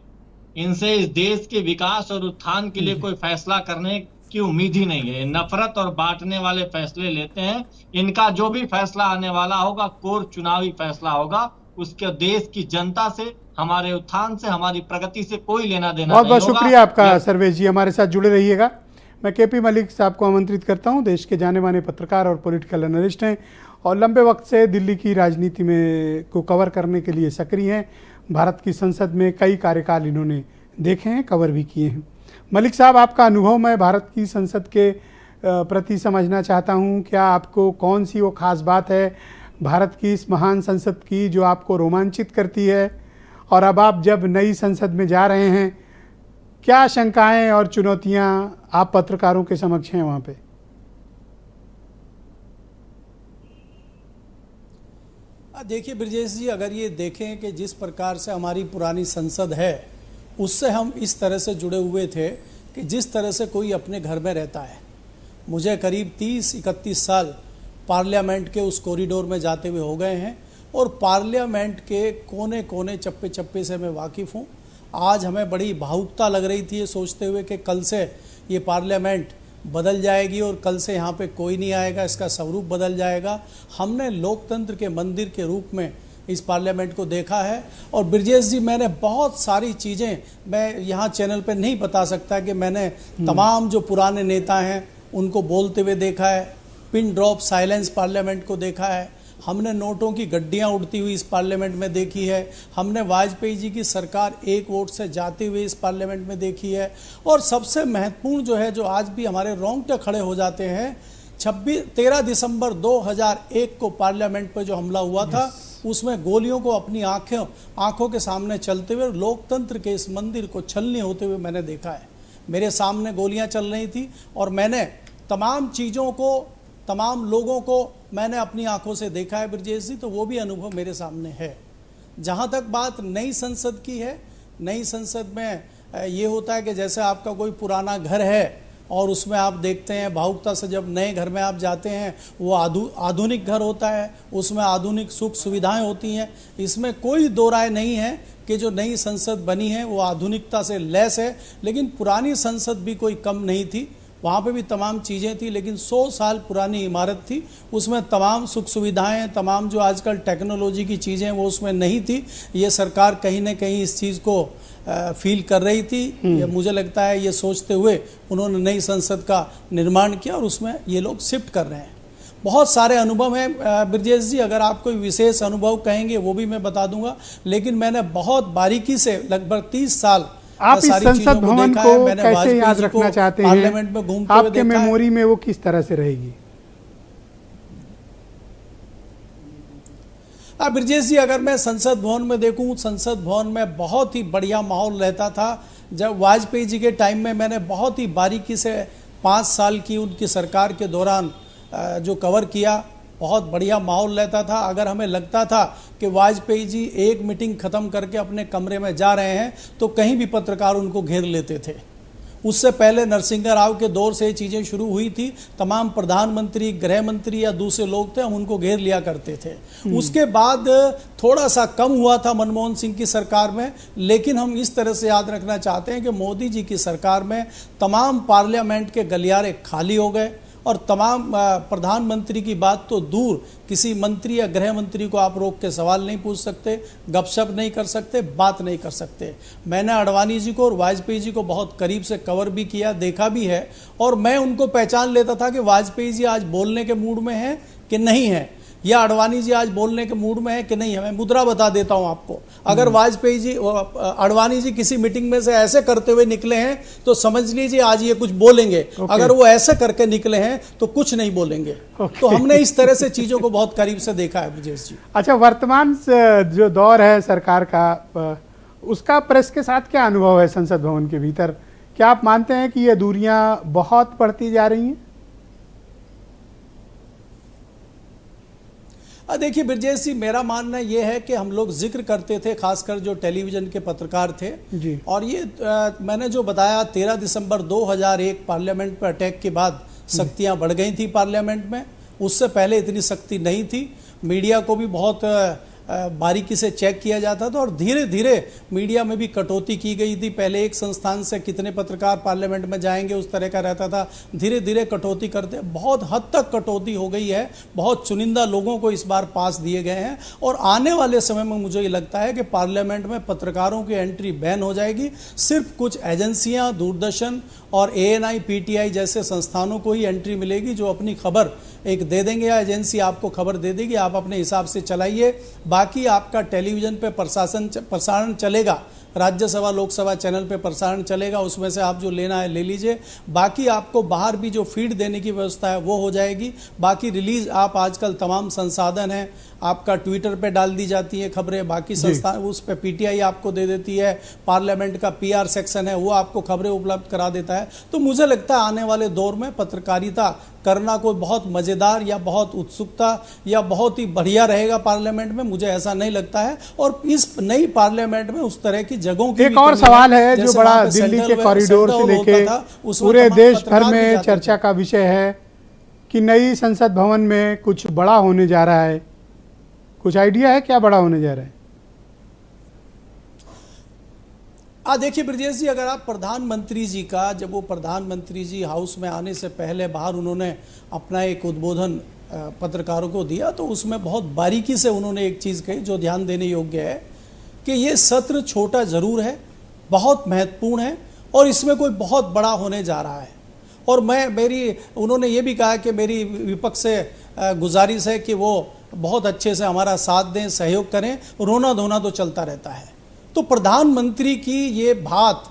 इनसे इस देश के विकास और उत्थान के लिए कोई फैसला करने की उम्मीद ही नहीं है। नफरत और बांटने वाले फैसले लेते हैं। इनका जो भी फैसला आने वाला होगा, कोर चुनावी फैसला होगा, उसके देश की जनता से, हमारे उत्थान से, हमारी प्रगति से कोई लेना देना नहीं होगा। बहुत शुक्रिया आपका सर्वेश जी, हमारे साथ जुड़े रहिएगा। मैं केपी मलिक साहब को आमंत्रित करता हूं। देश के जाने माने पत्रकार और पॉलिटिकल एनालिस्ट हैं और लंबे वक्त से दिल्ली की राजनीति में को कवर करने के लिए सक्रिय हैं। भारत की संसद में कई कार्यकाल इन्होंने देखे हैं, कवर भी किए हैं। मलिक साहब, आपका अनुभव मैं भारत की संसद के प्रति समझना चाहता हूं। क्या आपको कौन सी वो खास बात है भारत की इस महान संसद की जो आपको रोमांचित करती है, और अब आप जब नई संसद में जा रहे हैं, क्या शंकाएं और चुनौतियां आप पत्रकारों के समक्ष हैं वहां पे? देखिए ब्रजेश जी, अगर ये देखें कि जिस प्रकार से हमारी पुरानी संसद है उससे हम इस तरह से जुड़े हुए थे कि जिस तरह से कोई अपने घर में रहता है। मुझे करीब 30-31 साल पार्लियामेंट के उस कॉरिडोर में जाते हुए हो गए हैं और पार्लियामेंट के कोने कोने चप्पे चप्पे से मैं वाकिफ़ हूँ। आज हमें बड़ी भावुकता लग रही थी ये सोचते हुए कि कल से ये पार्लियामेंट बदल जाएगी और कल से यहाँ पे कोई नहीं आएगा, इसका स्वरूप बदल जाएगा। हमने लोकतंत्र के मंदिर के रूप में इस पार्लियामेंट को देखा है। और ब्रजेश जी, मैंने बहुत सारी चीज़ें मैं यहाँ चैनल पे नहीं बता सकता कि मैंने तमाम जो पुराने नेता हैं उनको बोलते हुए देखा है, पिन ड्रॉप साइलेंस पार्लियामेंट को देखा है, हमने नोटों की गड्डियाँ उड़ती हुई इस पार्लियामेंट में देखी है, हमने वाजपेयी जी की सरकार 1 वोट से जाते हुए इस पार्लियामेंट में देखी है। और सबसे महत्वपूर्ण जो है, जो आज भी हमारे रोंगटे खड़े हो जाते हैं, 13 दिसंबर 2001 को पार्लियामेंट पर जो हमला हुआ था उसमें गोलियों को अपनी आंखों के सामने चलते हुए लोकतंत्र के इस मंदिर को छलनी होते हुए मैंने देखा है। मेरे सामने गोलियां चल रही थी और मैंने तमाम चीज़ों को, तमाम लोगों को मैंने अपनी आंखों से देखा है ब्रजेश जी, तो वो भी अनुभव मेरे सामने है। जहाँ तक बात नई संसद की है, नई संसद में ये होता है कि जैसे आपका कोई पुराना घर है और उसमें आप देखते हैं भावुकता से, जब नए घर में आप जाते हैं वो आधुनिक घर होता है, उसमें आधुनिक सुख सुविधाएं होती हैं। इसमें कोई दो राय नहीं है कि जो नई संसद बनी है वो आधुनिकता से लैस है, लेकिन पुरानी संसद भी कोई कम नहीं थी, वहाँ पे भी तमाम चीज़ें थी, लेकिन 100 साल पुरानी इमारत थी, उसमें तमाम सुख सुविधाएं, तमाम जो आजकल टेक्नोलॉजी की चीज़ें वो उसमें नहीं थी। ये सरकार कहीं ना कहीं इस चीज़ को फील कर रही थी। ये मुझे लगता है ये सोचते हुए उन्होंने नई संसद का निर्माण किया और उसमें ये लोग शिफ्ट कर रहे हैं। बहुत सारे अनुभव हैं ब्रजेश जी, अगर आप कोई विशेष अनुभव कहेंगे वो भी मैं बता दूंगा, लेकिन मैंने बहुत बारीकी से लगभग 30 साल आप इस संसद भवन को कैसे याद रखना चाहते हैं? पार्लियामेंट में घूमते हुए आपके मेमोरी में वो किस तरह से रहेगी? ब्रजेश जी, अगर मैं संसद भवन में देखूं, संसद भवन में बहुत ही बढ़िया माहौल रहता था। जब वाजपेयी जी के टाइम में मैंने बहुत ही बारीकी से 5 साल की उनकी सरकार के दौरान जो कवर किया, बहुत बढ़िया माहौल रहता था। अगर हमें लगता था कि वाजपेयी जी एक मीटिंग ख़त्म करके अपने कमरे में जा रहे हैं तो कहीं भी पत्रकार उनको घेर लेते थे। उससे पहले नरसिंह राव के दौर से ये चीज़ें शुरू हुई थी, तमाम प्रधानमंत्री, गृह मंत्री या दूसरे लोग थे, हम उनको घेर लिया करते थे। उसके बाद थोड़ा सा कम हुआ था मनमोहन सिंह की सरकार में, लेकिन हम इस तरह से याद रखना चाहते हैं कि मोदी जी की सरकार में तमाम पार्लियामेंट के गलियारे खाली हो गए और तमाम प्रधानमंत्री की बात तो दूर, किसी मंत्री या गृह मंत्री को आप रोक के सवाल नहीं पूछ सकते, गपशप नहीं कर सकते, बात नहीं कर सकते। मैंने आडवाणी जी को और वाजपेयी जी को बहुत करीब से कवर भी किया, देखा भी है, और मैं उनको पहचान लेता था कि वाजपेयी जी आज बोलने के मूड में हैं कि नहीं है, या आडवाणी जी आज बोलने के मूड में है कि नहीं है। मैं मुद्रा बता देता हूं आपको, अगर वाजपेयी जी, आडवाणी जी किसी मीटिंग में से ऐसे करते हुए निकले हैं तो समझ लीजिए आज ये कुछ बोलेंगे। अगर वो ऐसे करके निकले हैं तो कुछ नहीं बोलेंगे। तो हमने इस तरह से चीजों को बहुत करीब से देखा है ब्रजेश जी। अच्छा, वर्तमान जो दौर है सरकार का, उसका प्रेस के साथ क्या अनुभव है संसद भवन के भीतर? क्या आप मानते हैं कि ये दूरियां बहुत बढ़ती जा रही हैं? देखिए ब्रजेश जी, मेरा मानना ये है कि हम लोग जिक्र करते थे, खासकर जो टेलीविज़न के पत्रकार थे जी। और ये मैंने जो बताया 13 दिसंबर 2001 पार्लियामेंट पर अटैक के बाद सख्तियां बढ़ गई थी पार्लियामेंट में। उससे पहले इतनी सख्ती नहीं थी। मीडिया को भी बहुत बारीकी से चेक किया जाता था और धीरे धीरे मीडिया में भी कटौती की गई थी। पहले एक संस्थान से कितने पत्रकार पार्लियामेंट में जाएंगे उस तरह का रहता था, धीरे धीरे कटौती करते बहुत हद तक कटौती हो गई है। बहुत चुनिंदा लोगों को इस बार पास दिए गए हैं और आने वाले समय में मुझे ये लगता है कि पार्लियामेंट में पत्रकारों की एंट्री बैन हो जाएगी। सिर्फ कुछ एजेंसियाँ, दूरदर्शन और ANI, PTI जैसे संस्थानों को ही एंट्री मिलेगी जो अपनी खबर एक दे देंगे या एजेंसी आपको खबर दे देगी, आप अपने हिसाब से चलाइए। बाकी आपका टेलीविज़न पे प्रसारण चलेगा राज्यसभा लोकसभा चैनल पे प्रसारण चलेगा, उसमें से आप जो लेना है ले लीजिए। बाकी आपको बाहर भी जो फीड देने की व्यवस्था है वो हो जाएगी। बाकी रिलीज आप आजकल तमाम संसाधन हैं, आपका ट्विटर पे डाल दी जाती है खबरें, बाकी संस्था उस पे पीटीआई आपको दे देती है, पार्लियामेंट का पीआर सेक्शन है वो आपको खबरें उपलब्ध करा देता है। तो मुझे लगता है आने वाले दौर में पत्रकारिता करना कोई बहुत मजेदार या बहुत उत्सुकता या बहुत ही बढ़िया रहेगा पार्लियामेंट में, मुझे ऐसा नहीं लगता है। और इस नई पार्लियामेंट में उस तरह की जगहों की एक और सवाल है जो बड़ा दिल्ली के कॉरिडोर से लेके पूरे देश भर में चर्चा का विषय है कि नई संसद भवन में कुछ बड़ा होने जा रहा है। कुछ आइडिया है क्या बड़ा होने जा रहा है? देखिए ब्रजेश जी, अगर आप प्रधानमंत्री जी का, जब वो प्रधानमंत्री जी हाउस में आने से पहले बाहर उन्होंने अपना एक उद्बोधन पत्रकारों को दिया, तो उसमें बहुत बारीकी से उन्होंने एक चीज़ कही जो ध्यान देने योग्य है कि ये सत्र छोटा ज़रूर है, बहुत महत्वपूर्ण है और इसमें कोई बहुत बड़ा होने जा रहा है। और उन्होंने ये भी कहा कि मेरी विपक्ष से गुजारिश है कि वो बहुत अच्छे से हमारा साथ दें, सहयोग करें, रोना धोना तो चलता रहता है। तो प्रधानमंत्री की ये बात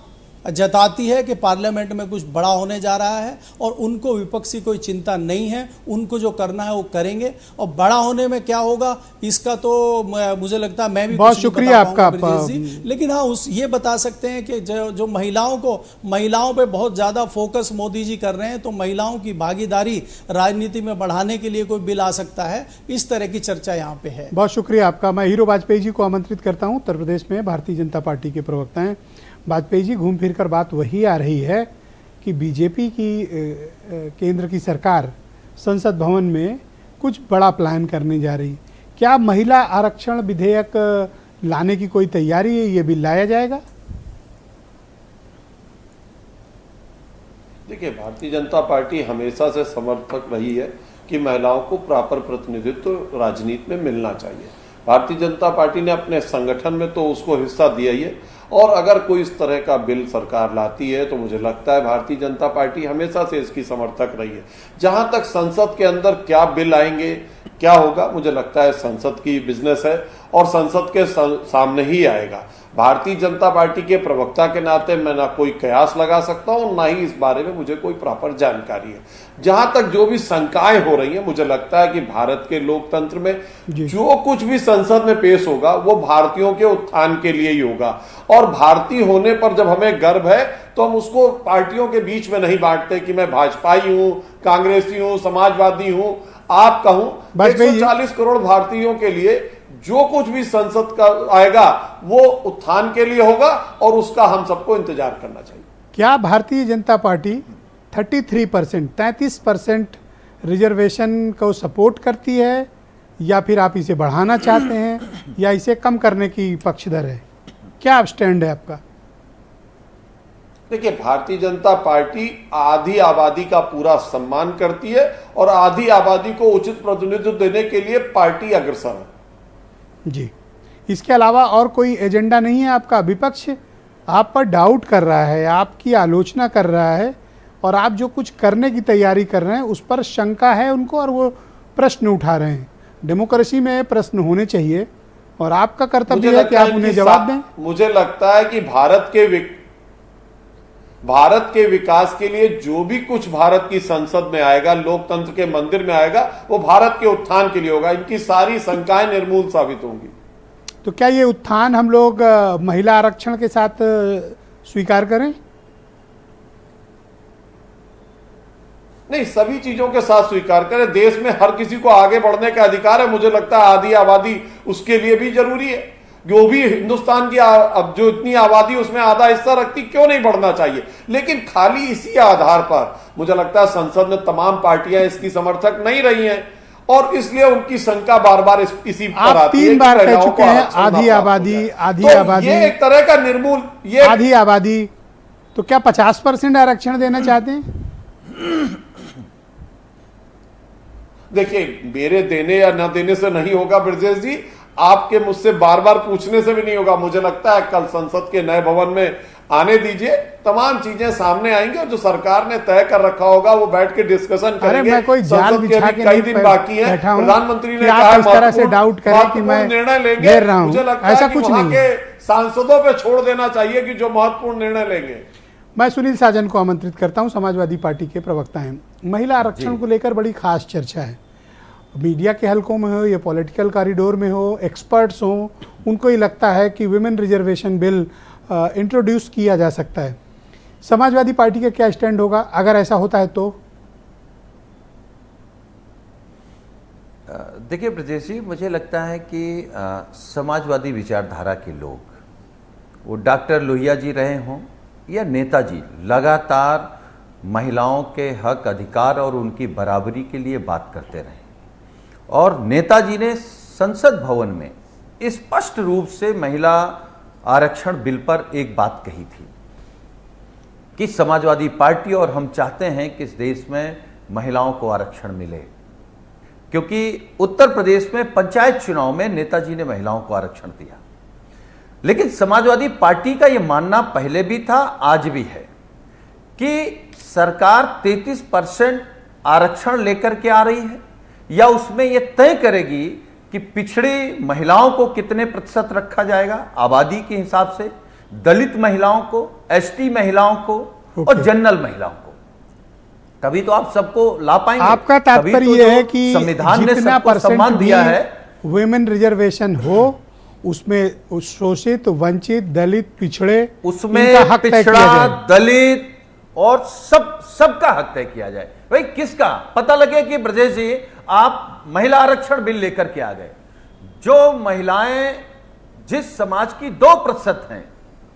जताती है कि पार्लियामेंट में कुछ बड़ा होने जा रहा है और उनको विपक्षी कोई चिंता नहीं है, उनको जो करना है वो करेंगे। और बड़ा होने में क्या होगा इसका तो मुझे लगता है मैं भी बहुत शुक्रिया आपका जी। लेकिन हाँ ये बता सकते हैं कि जो महिलाओं पे बहुत ज़्यादा फोकस मोदी जी कर रहे हैं, तो महिलाओं की भागीदारी राजनीति में बढ़ाने के लिए कोई बिल आ सकता है, इस तरह की चर्चा यहाँ पे है। बहुत शुक्रिया आपका। मैं हीरो वाजपेयी जी को आमंत्रित करता हूँ। उत्तर प्रदेश में भारतीय जनता पार्टी के प्रवक्ता हैं वाजपेयी जी। घूम फिर कर बात वही आ रही है कि बीजेपी की केंद्र की सरकार संसद भवन में कुछ बड़ा प्लान करने जा रही। क्या महिला आरक्षण विधेयक लाने की कोई तैयारी है? ये बिल लाया जाएगा? देखिए, भारतीय जनता पार्टी हमेशा से समर्थक रही है कि महिलाओं को प्रॉपर प्रतिनिधित्व राजनीति में मिलना चाहिए। भारतीय जनता पार्टी ने अपने संगठन में तो उसको हिस्सा दिया ही है, और अगर कोई इस तरह का बिल सरकार लाती है तो मुझे लगता है भारतीय जनता पार्टी हमेशा से इसकी समर्थक रही है। जहां तक संसद के अंदर क्या बिल आएंगे, क्या होगा, मुझे लगता है संसद की बिजनेस है और संसद के सामने ही आएगा। भारतीय जनता पार्टी के प्रवक्ता के नाते मैं ना कोई कयास लगा सकता हूं, ना ही इस बारे में मुझे कोई प्रॉपर जानकारी है। जहां तक जो भी शंकाएं हो रही हैं, मुझे लगता है कि भारत के लोकतंत्र में जो कुछ भी संसद में पेश होगा वो भारतीयों के उत्थान के लिए ही होगा। और भारतीय होने पर जब हमें गर्व है तो हम उसको पार्टियों के बीच में नहीं बांटते कि मैं भाजपाई हूं, कांग्रेसी हूं, समाजवादी हूं। आप कहूं 140 करोड़ भारतीयों के लिए जो कुछ भी संसद का आएगा वो उत्थान के लिए होगा और उसका हम सबको इंतजार करना चाहिए। क्या भारतीय जनता पार्टी 33% रिजर्वेशन को सपोर्ट करती है, या फिर आप इसे बढ़ाना चाहते हैं, या इसे कम करने की पक्षधर है? क्या स्टैंड है आपका? देखिए, भारतीय जनता पार्टी आधी आबादी का पूरा सम्मान करती है और आधी आबादी को उचित प्रतिनिधित्व देने के लिए पार्टी अग्रसर है जी। इसके अलावा और कोई एजेंडा नहीं है आपका? विपक्ष आप पर डाउट कर रहा है, आपकी आलोचना कर रहा है, और आप जो कुछ करने की तैयारी कर रहे हैं उस पर शंका है उनको और वो प्रश्न उठा रहे हैं। डेमोक्रेसी में प्रश्न होने चाहिए और आपका कर्तव्य है कि आप उन्हें जवाब दें। मुझे लगता है कि भारत के विकास के लिए जो भी कुछ भारत की संसद में आएगा, लोकतंत्र के मंदिर में आएगा, वो भारत के उत्थान के लिए होगा। इनकी सारी शंकाएं निर्मूल साबित होंगी। तो क्या ये उत्थान हम लोग महिला आरक्षण के साथ स्वीकार करें? नहीं, सभी चीजों के साथ स्वीकार करें। देश में हर किसी को आगे बढ़ने का अधिकार है। मुझे लगता है आधी आबादी उसके लिए भी जरूरी है। जो भी हिंदुस्तान की अब जो इतनी आबादी उसमें आधा हिस्सा रखती, क्यों नहीं बढ़ना चाहिए? लेकिन खाली इसी आधार पर मुझे लगता है संसद में तमाम पार्टियां इसकी समर्थक नहीं रही हैं और इसलिए उनकी शंका बार बार इसी पर आती है। 3 बार कह चुके हैं आधी आबादी, ये एक तरह का निर्मूल, ये आधी आबादी। तो क्या 50% आरक्षण देना चाहते हैं? देखिए, मेरे देने या न देने से नहीं होगा ब्रजेश जी, आपके मुझसे बार बार पूछने से भी नहीं होगा। मुझे लगता है कल संसद के नए भवन में आने दीजिए, तमाम चीजें सामने आएंगी और जो सरकार ने तय कर रखा होगा वो बैठ के डिस्कशन करेंगे। मैं कोई जाल संसद के बिछा अभी के कई नहीं दिन बाकी हैं। बैठा हूं प्रधानमंत्री ने कि आप कहा इस तरह से डाउट करें कि मैं निर्णय लेंगे। घेर रहा हूं, मुझे लगता ऐसा है कि कुछ वहां नहीं के सांसदों पे छोड़ देना चाहिए कि जो महत्वपूर्ण निर्णय लेंगे। मैं सुनील साजन को आमंत्रित करता हूं, समाजवादी पार्टी के प्रवक्ता हैं। महिला आरक्षण को लेकर बड़ी खास चर्चा है, मीडिया के हलकों में हो या पॉलिटिकल कॉरिडोर में हो, एक्सपर्ट्स हो, उनको ही लगता है कि विमेन रिजर्वेशन बिल इंट्रोड्यूस किया जा सकता है। समाजवादी पार्टी का क्या स्टैंड होगा अगर ऐसा होता है तो? देखिए ब्रजेश जी, मुझे लगता है कि समाजवादी विचारधारा के लोग, वो डॉक्टर लोहिया जी रहे हों या नेताजी, लगातार महिलाओं के हक, अधिकार और उनकी बराबरी के लिए बात करते रहे। और नेताजी ने संसद भवन में स्पष्ट रूप से महिला आरक्षण बिल पर एक बात कही थी कि समाजवादी पार्टी और हम चाहते हैं कि इस देश में महिलाओं को आरक्षण मिले, क्योंकि उत्तर प्रदेश में पंचायत चुनाव में नेताजी ने महिलाओं को आरक्षण दिया। लेकिन समाजवादी पार्टी का यह मानना पहले भी था, आज भी है, कि सरकार 33% आरक्षण लेकर के आ रही है या उसमें यह तय करेगी कि पिछड़ी महिलाओं को कितने प्रतिशत रखा जाएगा आबादी के हिसाब से, दलित महिलाओं को, एसटी महिलाओं को और जनरल महिलाओं को। तभी तो आप सबको ला पाएंगे। आपका तात्पर्य यह है कि संविधान ने जितना सबको सम्मान दिया है, वुमेन रिजर्वेशन हो, उसमें शोषित, वंचित, दलित, पिछड़े, उसमें पिछड़ा, दलित और सबका हक तय किया जाए। भाई किसका पता लगे कि ब्रजेश जी आप महिला आरक्षण बिल लेकर के आ गए, जो महिलाएं जिस समाज की 2% हैं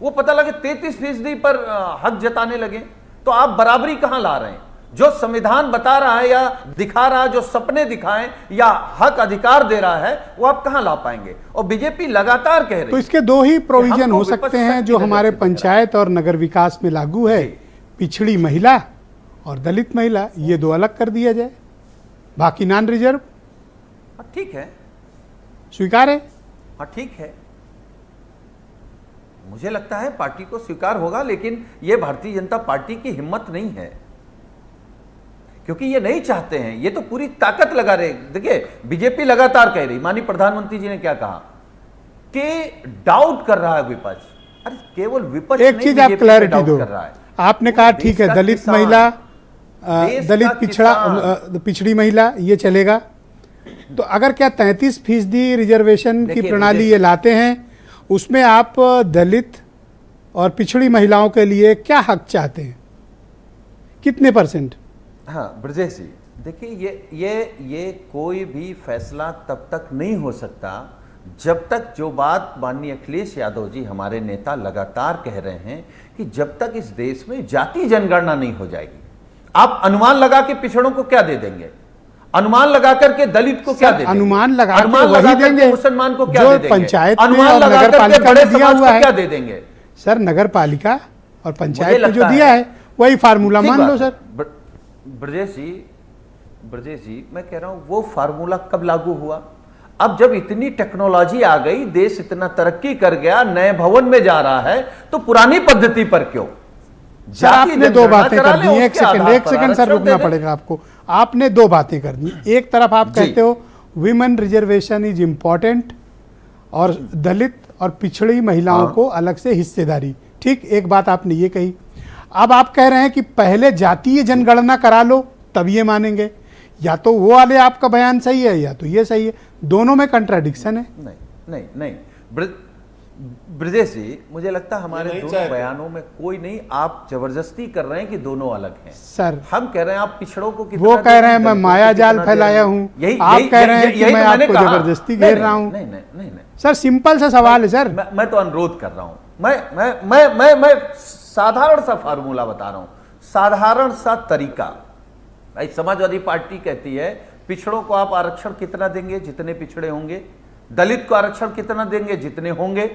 वो पता लगे 33% पर हक जताने लगे, तो आप बराबरी कहां ला रहे हैं? जो संविधान बता रहा है या दिखा रहा है, जो सपने दिखाएं या हक अधिकार दे रहा है, वो आप कहां ला पाएंगे? और बीजेपी लगातार कह रही है। तो इसके दो ही प्रोविजन हो सकते हैं जो हमारे पंचायत और नगर विकास में लागू है, पिछड़ी महिला और दलित महिला, ये दो अलग कर दिया जाए, बाकी नॉन रिजर्व। ठीक है, स्वीकार है? हाँ ठीक है, मुझे लगता है पार्टी को स्वीकार होगा, लेकिन यह भारतीय जनता पार्टी की हिम्मत नहीं है, क्योंकि ये नहीं चाहते हैं। ये तो पूरी ताकत लगा रहे। देखिए बीजेपी लगातार कह रही, माननीय प्रधानमंत्री जी ने क्या कहा कि डाउट कर रहा है विपक्ष। अरे केवल विपक्ष एक चीज आप क्लैरिटी दो, आपने कहा ठीक है दलित महिला, दलित पिछड़ा, पिछड़ी महिला ये चलेगा, तो अगर क्या 33% रिजर्वेशन की प्रणाली ये लाते हैं, उसमें आप दलित और पिछड़ी महिलाओं के लिए क्या हक चाहते हैं, कितने %? हाँ ब्रजेश जी, देखिए ये कोई भी फैसला तब तक नहीं हो सकता जब तक, जो बात माननीय अखिलेश यादव जी हमारे नेता लगातार कह रहे हैं कि जब तक इस देश में जाति जनगणना नहीं हो जाएगी। आप अनुमान लगा के पिछड़ों को क्या दे देंगे? अनुमान लगा करके दलित को क्या दे देंगे? अनुमान लगा के वही देंगे मुसलमान को क्या जो दे देंगे? पंचायत में अनुमान और लगा नगर करके पालिका बड़े में दिया समाज हुआ को है। क्या दे देंगे? सर नगर पालिका और पंचायत में जो लगता दिया है वही फार्मूला मान लो सर। ब्रजेश जी मैं कह रहा हूं वो फार्मूला कब लागू हुआ? अब जब इतनी टेक्नोलॉजी आ गई, देश इतना तरक्की कर गया, नए भवन में जा रहा है, तो पुरानी पद्धति पर क्यों? सर आपने दो बातें कर दी, एक सेकंड सर रुकना पड़ेगा आपको। आपने दो बातें कर दी, एक तरफ आप कहते हो विमेन रिजर्वेशन इज इंपॉर्टेंट और दलित और पिछड़ी महिलाओं को अलग से हिस्सेदारी, ठीक, एक बात आपने ये कही। अब आप कह रहे हैं कि पहले जातीय जनगणना करा लो तब ये मानेंगे। या तो वो वाले आपका बयान सही है या तो ये सही है, दोनों में कंट्राडिक्शन है। नहीं ब्रजेश जी, मुझे लगता है हमारे दोनों बयानों में कोई नहीं, आप जबरदस्ती कर रहे हैं कि दोनों अलग हैं। सर हम कह रहे हैं आप पिछड़ों को कितना, वो कह रहे हैं मैं माया जाल फैलाया हूं, आप कह रहे हैं कि मैं आपको जबरदस्ती घेर रहा हूं। नहीं सर सिंपल सा सवाल है सर। मैं तो अनुरोध कर रहा हूं, मैं साधारण सा फार्मूला बता रहा हूं, साधारण सा तरीका। भाई समाजवादी पार्टी कहती है पिछड़ों को आप आरक्षण कितना देंगे? जितने पिछड़े होंगे। दलित को आरक्षण कितना देंगे? जितने होंगे।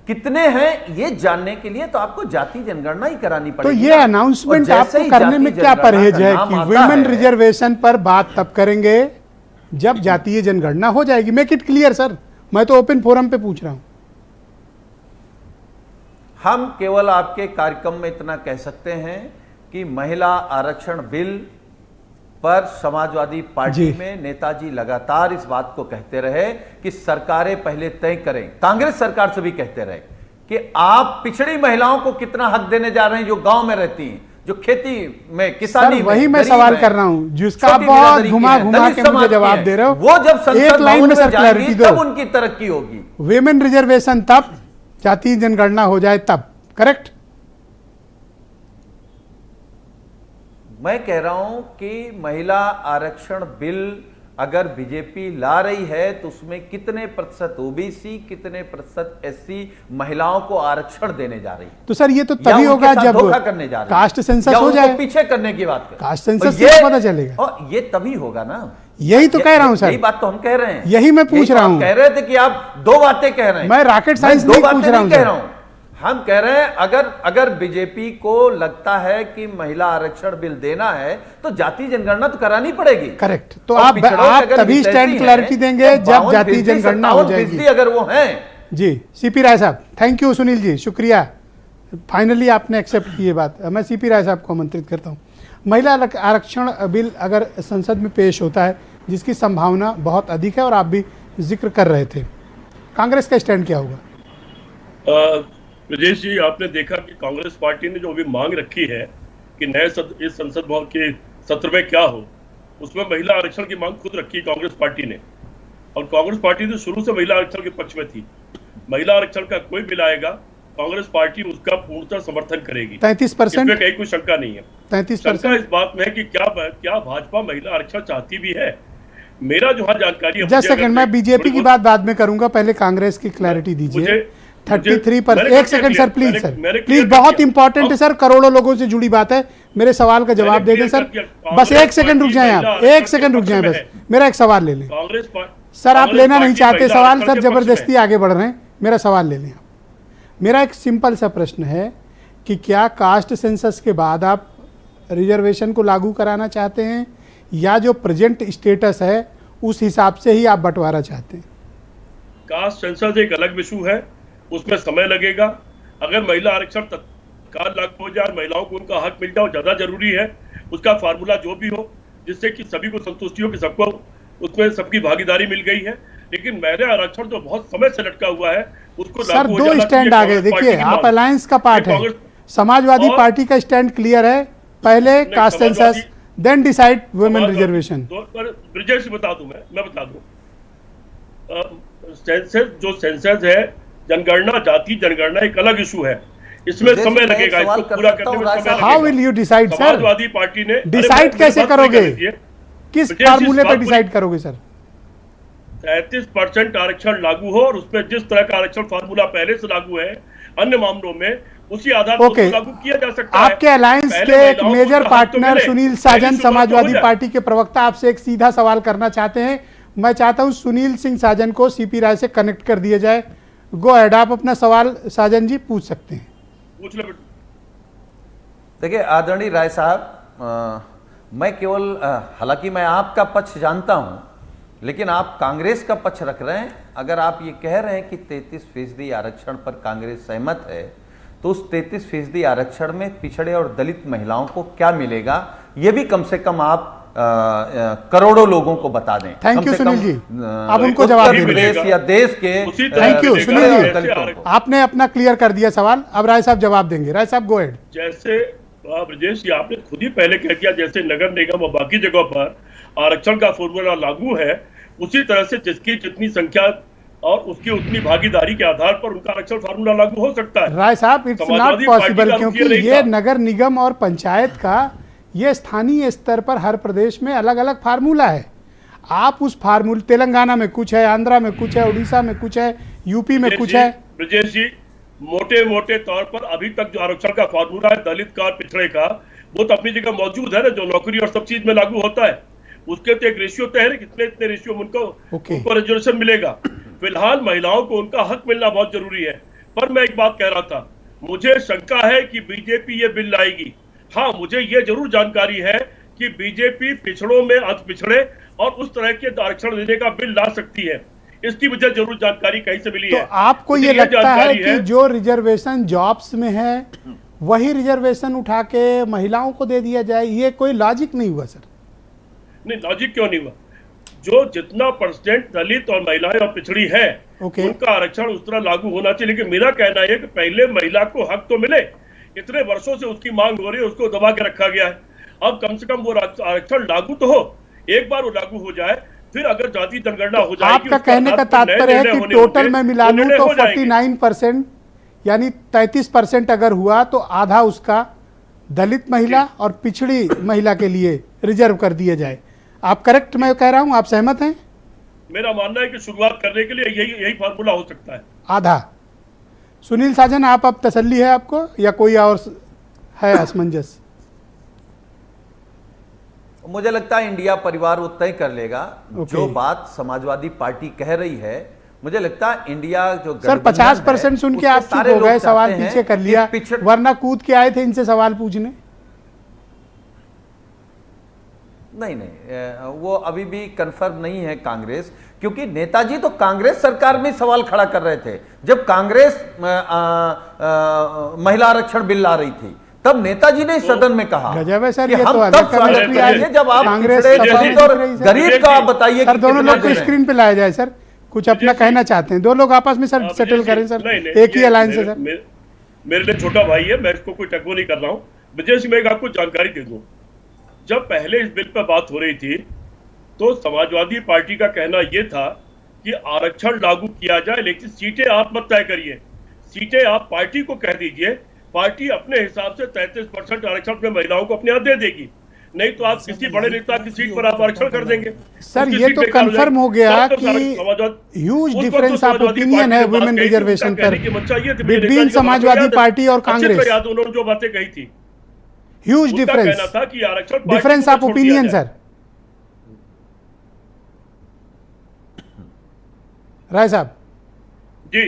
कितने हैं ये जानने के लिए तो आपको जाति जनगणना ही करानी पड़ेगी। तो ये अनाउंसमेंट आपको करने में क्या परहेज है कि विमेन रिजर्वेशन पर बात तब करेंगे जब जातीय जनगणना हो जाएगी? मेक इट क्लियर सर, मैं तो ओपन फोरम पे पूछ रहा हूं। हम केवल आपके कार्यक्रम में इतना कह सकते हैं कि महिला आरक्षण बिल पर समाजवादी पार्टी में नेताजी लगातार इस बात को कहते रहे कि सरकारें पहले तय करें। कांग्रेस सरकार से भी कहते रहे कि आप पिछड़ी महिलाओं को कितना हक देने जा रहे हैं, जो गांव में रहती हैं, जो खेती में, किसानी में, वही मैं सवाल कर रहा हूं जिसका आप बहुत घुमा के मुझे जवाब दे रहे हो। वो जब एक लाइन में सर क्लैरिटी दो, तब उनकी तरक्की होगी। विमेन रिजर्वेशन तब, जातीय जनगणना हो जाए तब, करेक्ट? मैं कह रहा हूं कि महिला आरक्षण बिल अगर बीजेपी ला रही है तो उसमें कितने प्रतिशत ओबीसी, कितने प्रतिशत एससी महिलाओं को आरक्षण देने जा रही है? तो सर ये तो तभी होगा जब धोखा करने जा रही है, कास्ट सेंसस हो जाए, पीछे करने की बात कर, कास्ट सेंसस से पता चलेगा। और ये तभी होगा ना, यही तो कह रहा हूं सर, यही बात तो हम कह रहे हैं, यही मैं पूछ रहा हूं। कह रहे थे कि आप दो बातें कह रहे हैं, मैं रॉकेट साइंस नहीं पूछ रहा हूं। हम कह रहे हैं अगर बीजेपी को लगता है कि महिला आरक्षण बिल देना है तो जातीय जनगणना तो करानी पड़ेगी। करेक्ट, तो आप तभी स्टैंड क्लैरिटी देंगे जब जातीय जनगणना हो जाएगी, अगर वो है। जी सीपी राय साहब, थैंक यू सुनील जी, शुक्रिया, फाइनली आपने एक्सेप्ट की ये बात। मैं सीपी राय साहब को आमंत्रित करता हूँ। महिला आरक्षण बिल अगर संसद में पेश होता है, जिसकी संभावना बहुत अधिक है और आप भी जिक्र कर रहे थे, कांग्रेस का स्टैंड क्या होगा? ब्रजेश जी, आपने देखा कि कांग्रेस पार्टी ने जो अभी मांग रखी है कि नए इस संसद भवन के सत्र में क्या हो, उसमें महिला आरक्षण की मांग खुद रखी कांग्रेस पार्टी ने। और कांग्रेस पार्टी तो शुरू से महिला आरक्षण के पक्ष में थी। महिला आरक्षण का कोई बिल आएगा, कांग्रेस पार्टी उसका पूर्णतः समर्थन करेगी। 33%, इसमें कहीं कोई शंका नहीं है। 33% शंका इस बात में है कि क्या भाजपा महिला आरक्षण चाहती भी है? मेरा जो जानकारी है, जस्ट सेकंड, मैं बीजेपी की बात बाद में करूंगा, पहले कांग्रेस की क्लैरिटी दीजिए। 33%, एक second sir, please sir, please, बहुत इंपॉर्टेंट है सर, करोड़ों लोगों से जुड़ी बात है, मेरे सवाल का जवाब दे दें सर, बस एक सेकंड रुक जाएं आप, एक सेकंड रुक जाएं, बस मेरा एक सवाल ले लें। सर आप लेना नहीं चाहते सवाल, सर जबरदस्ती आगे बढ़ रहे हैं, मेरा सवाल ले लें आप। मेरा एक सिंपल सा प्रश्न है कि क्या कास्ट सेंसस के बाद आप रिजर्वेशन को लागू कराना चाहते हैं, या जो प्रेजेंट स्टेटस है उस हिसाब से ही आप बंटवारा चाहते हैं? कास्ट सेंसस एक अलग इशू है, उसमें समय लगेगा। अगर महिला आरक्षण तत्काल लागू हो जाए, महिलाओं को उनका हक मिल जाए, ज्यादा जरूरी है। उसका फार्मूला जो भी हो, जिससे कि सभी को संतुष्टि हो, कि सबको उसमें सबकी भागीदारी मिल गई है। लेकिन महिला आरक्षण तो बहुत समय से लटका हुआ है, उसको सर दो स्टैंड आ गए। देखिए, आप अलायंस का पार्ट है, समाजवादी पार्टी का स्टैंड क्लियर है, पहले caste census, then decide women reservation. Brijesh बता दूं, मैं बता दूं, सेंसस जो सेंसस है, जनगणना, जाति जनगणना एक अलग इशू है, इसमें समय लगेगा इसको पूरा करने में समय लगेगा। How will you decide sir? Samajwadi party ने डिसाइड कैसे करोगे, किस फार्मूले पर डिसाइड करोगे सर? 33% आरक्षण लागू हो और उसमें जिस तरह का आरक्षण फार्मूला पहले से लागू है अन्य मामलों में, उसी आधार पर लागू किया जा सकता है। आपके अलायंस के एक मेजर पार्टनर सुनील साजन, समाजवादी पार्टी के प्रवक्ता, आपसे एक सीधा सवाल करना चाहते हैं। मैं चाहता हूं सुनील सिंह साजन को सीपी राय से कनेक्ट कर दिया जाए। गो अहेड, आप अपना सवाल साजन जी पूछ सकते हैं। पूछ लो। देखिए आदरणीय राय साहब, मैं केवल हालांकि मैं आपका पक्ष जानता हूं, लेकिन आप कांग्रेस का पक्ष रख रहे हैं। अगर आप ये कह रहे हैं कि 33% आरक्षण पर कांग्रेस सहमत है, तो उस 33% आरक्षण में पिछड़े और दलित महिलाओं को क्या मिलेगा, ये भी कम से कम आप करोड़ों लोगों को बता दें। थैंक यू सुनील जी, आप उनको जवाब दें। देश या देश के, थैंक यू सुनील जी, आपने अपना क्लियर कर दिया सवाल, अब राय साहब जवाब देंगे। राय साहब गो अहेड। जैसे ब्रजेश जी, आपने खुद ही पहले कह दिया, जैसे नगर निगम और बाकी जगहों पर आरक्षण का फॉर्मूला लागू है, उसी तरह से जिसकी जितनी संख्या और उसकी उतनी भागीदारी के आधार पर उनका आरक्षण फार्मूला लागू हो सकता है। राय साहब, इट्स नॉट पॉसिबल, क्योंकि ये नगर निगम और पंचायत का, ये स्थानीय स्तर पर हर प्रदेश में अलग अलग फार्मूला है। आप उस फार्मूले, तेलंगाना में कुछ है, आंध्रा में कुछ है, उड़ीसा में कुछ है, यूपी में कुछ है। ब्रजेश जी, मोटे मोटे तौर पर अभी तक जो आरक्षण का फार्मूला है दलित का, पिछड़े का, वो तो अपनी जगह मौजूद है ना, जो नौकरी और सब चीज में लागू होता है। उसके तो एक रेशियो तय है, कितने इतने रेशियो में उनको रिजर्वेशन मिलेगा। फिलहाल महिलाओं को उनका हक मिलना बहुत जरूरी है। पर मैं एक बात कह रहा था, मुझे शंका है कि बीजेपी ये बिल लाएगी। हाँ, मुझे ये जरूर जानकारी है कि बीजेपी पिछड़ों में अति पिछड़े और उस तरह के आरक्षण देने का बिल ला सकती है। इसकी मुझे जरूर जानकारी कहीं से मिली तो है। आपको मुझे ये लगता है जानकारी कि जो रिजर्वेशन जॉब्स में है वही रिजर्वेशन उठा के महिलाओं को दे दिया जाए, ये कोई लॉजिक नहीं हुआ सर? नहीं, लॉजिक क्यों नहीं हुआ? जो जितना परसेंट दलित और महिलाएं और पिछड़ी है उनका आरक्षण उस तरह लागू होना चाहिए। लेकिन मेरा कहना है कि पहले महिला को हक तो मिले, इतने वर्षों से उसकी मांग हो रही है, उसको दबा के रखा गया है। अब कम से कम वो आरक्षण लागू तो हो, एक बार वो लागू हो जाए, फिर अगर जाति जनगणना हो जाएगी। आपका कहने का तात्पर्य है कि टोटल में मिला लूं तो 49% यानी 33% अगर हुआ तो आधा उसका दलित महिला और पिछड़ी महिला के लिए रिजर्व कर दिया जाए। आप करेक्ट मैं कह रहा हूं, आप सहमत हैं? मेरा मानना है कि शुरुआत करने के लिए यही फार्मूला हो सकता है, आधा। सुनील साजन, आप अब तसल्ली है आपको या कोई और है असमंजस? मुझे लगता है इंडिया परिवार वो तय कर लेगा। जो बात समाजवादी पार्टी कह रही है, मुझे लगता है इंडिया जो सर 50% सुन के आप चुप हो गए, सवाल पीछे कर लिया, वरना कूद के आए थे इनसे सवाल पूछने। नहीं, वो अभी भी कंफर्म नहीं है कांग्रेस, क्योंकि नेताजी तो कांग्रेस सरकार में सवाल खड़ा कर रहे थे। जब कांग्रेस महिला आरक्षण बिल ला रही थी, तब नेताजी ने सदन में कहा गजब सर, कि ये हम तो तब स्वागत करेंगे जब आप कांग्रेस दलित और गरीब का आप बताइए। सर दोनों लोग को स्क्रीन पे लाया जाए सर, कुछ अपना कहना चाहते हैं, दो लोग आपस में सर सेटल करें सर, एक ही अलायंस है सर। मेरे लिए छोटा भाई है, मैं इसको कोई टक्को नहीं कर रहा हूँ। विजय सिंह, मैं आपको जानकारी दे दूं, जब पहले इस बिल पर बात हो रही थी तो समाजवादी पार्टी का कहना यह था कि आरक्षण लागू किया जाए, लेकिन सीटें आप मत तय करिए, सीटें आप पार्टी को कह दीजिए, पार्टी अपने हिसाब से 33% आरक्षण में महिलाओं को अपने यहाँ दे देगी, नहीं तो आप किसी बड़े नेता की सीट पर आप आरक्षण कर देंगे। सर ये तो कंफर्म हो गया कि ह्यूज डिफरेंस ऑफ ओपिनियन है वुमेन रिजर्वेशन पर बिटवीन समाजवादी पार्टी और कांग्रेस। उन्होंने जो बातें कही थी, huge difference of opinion sir. Rai साहब जी,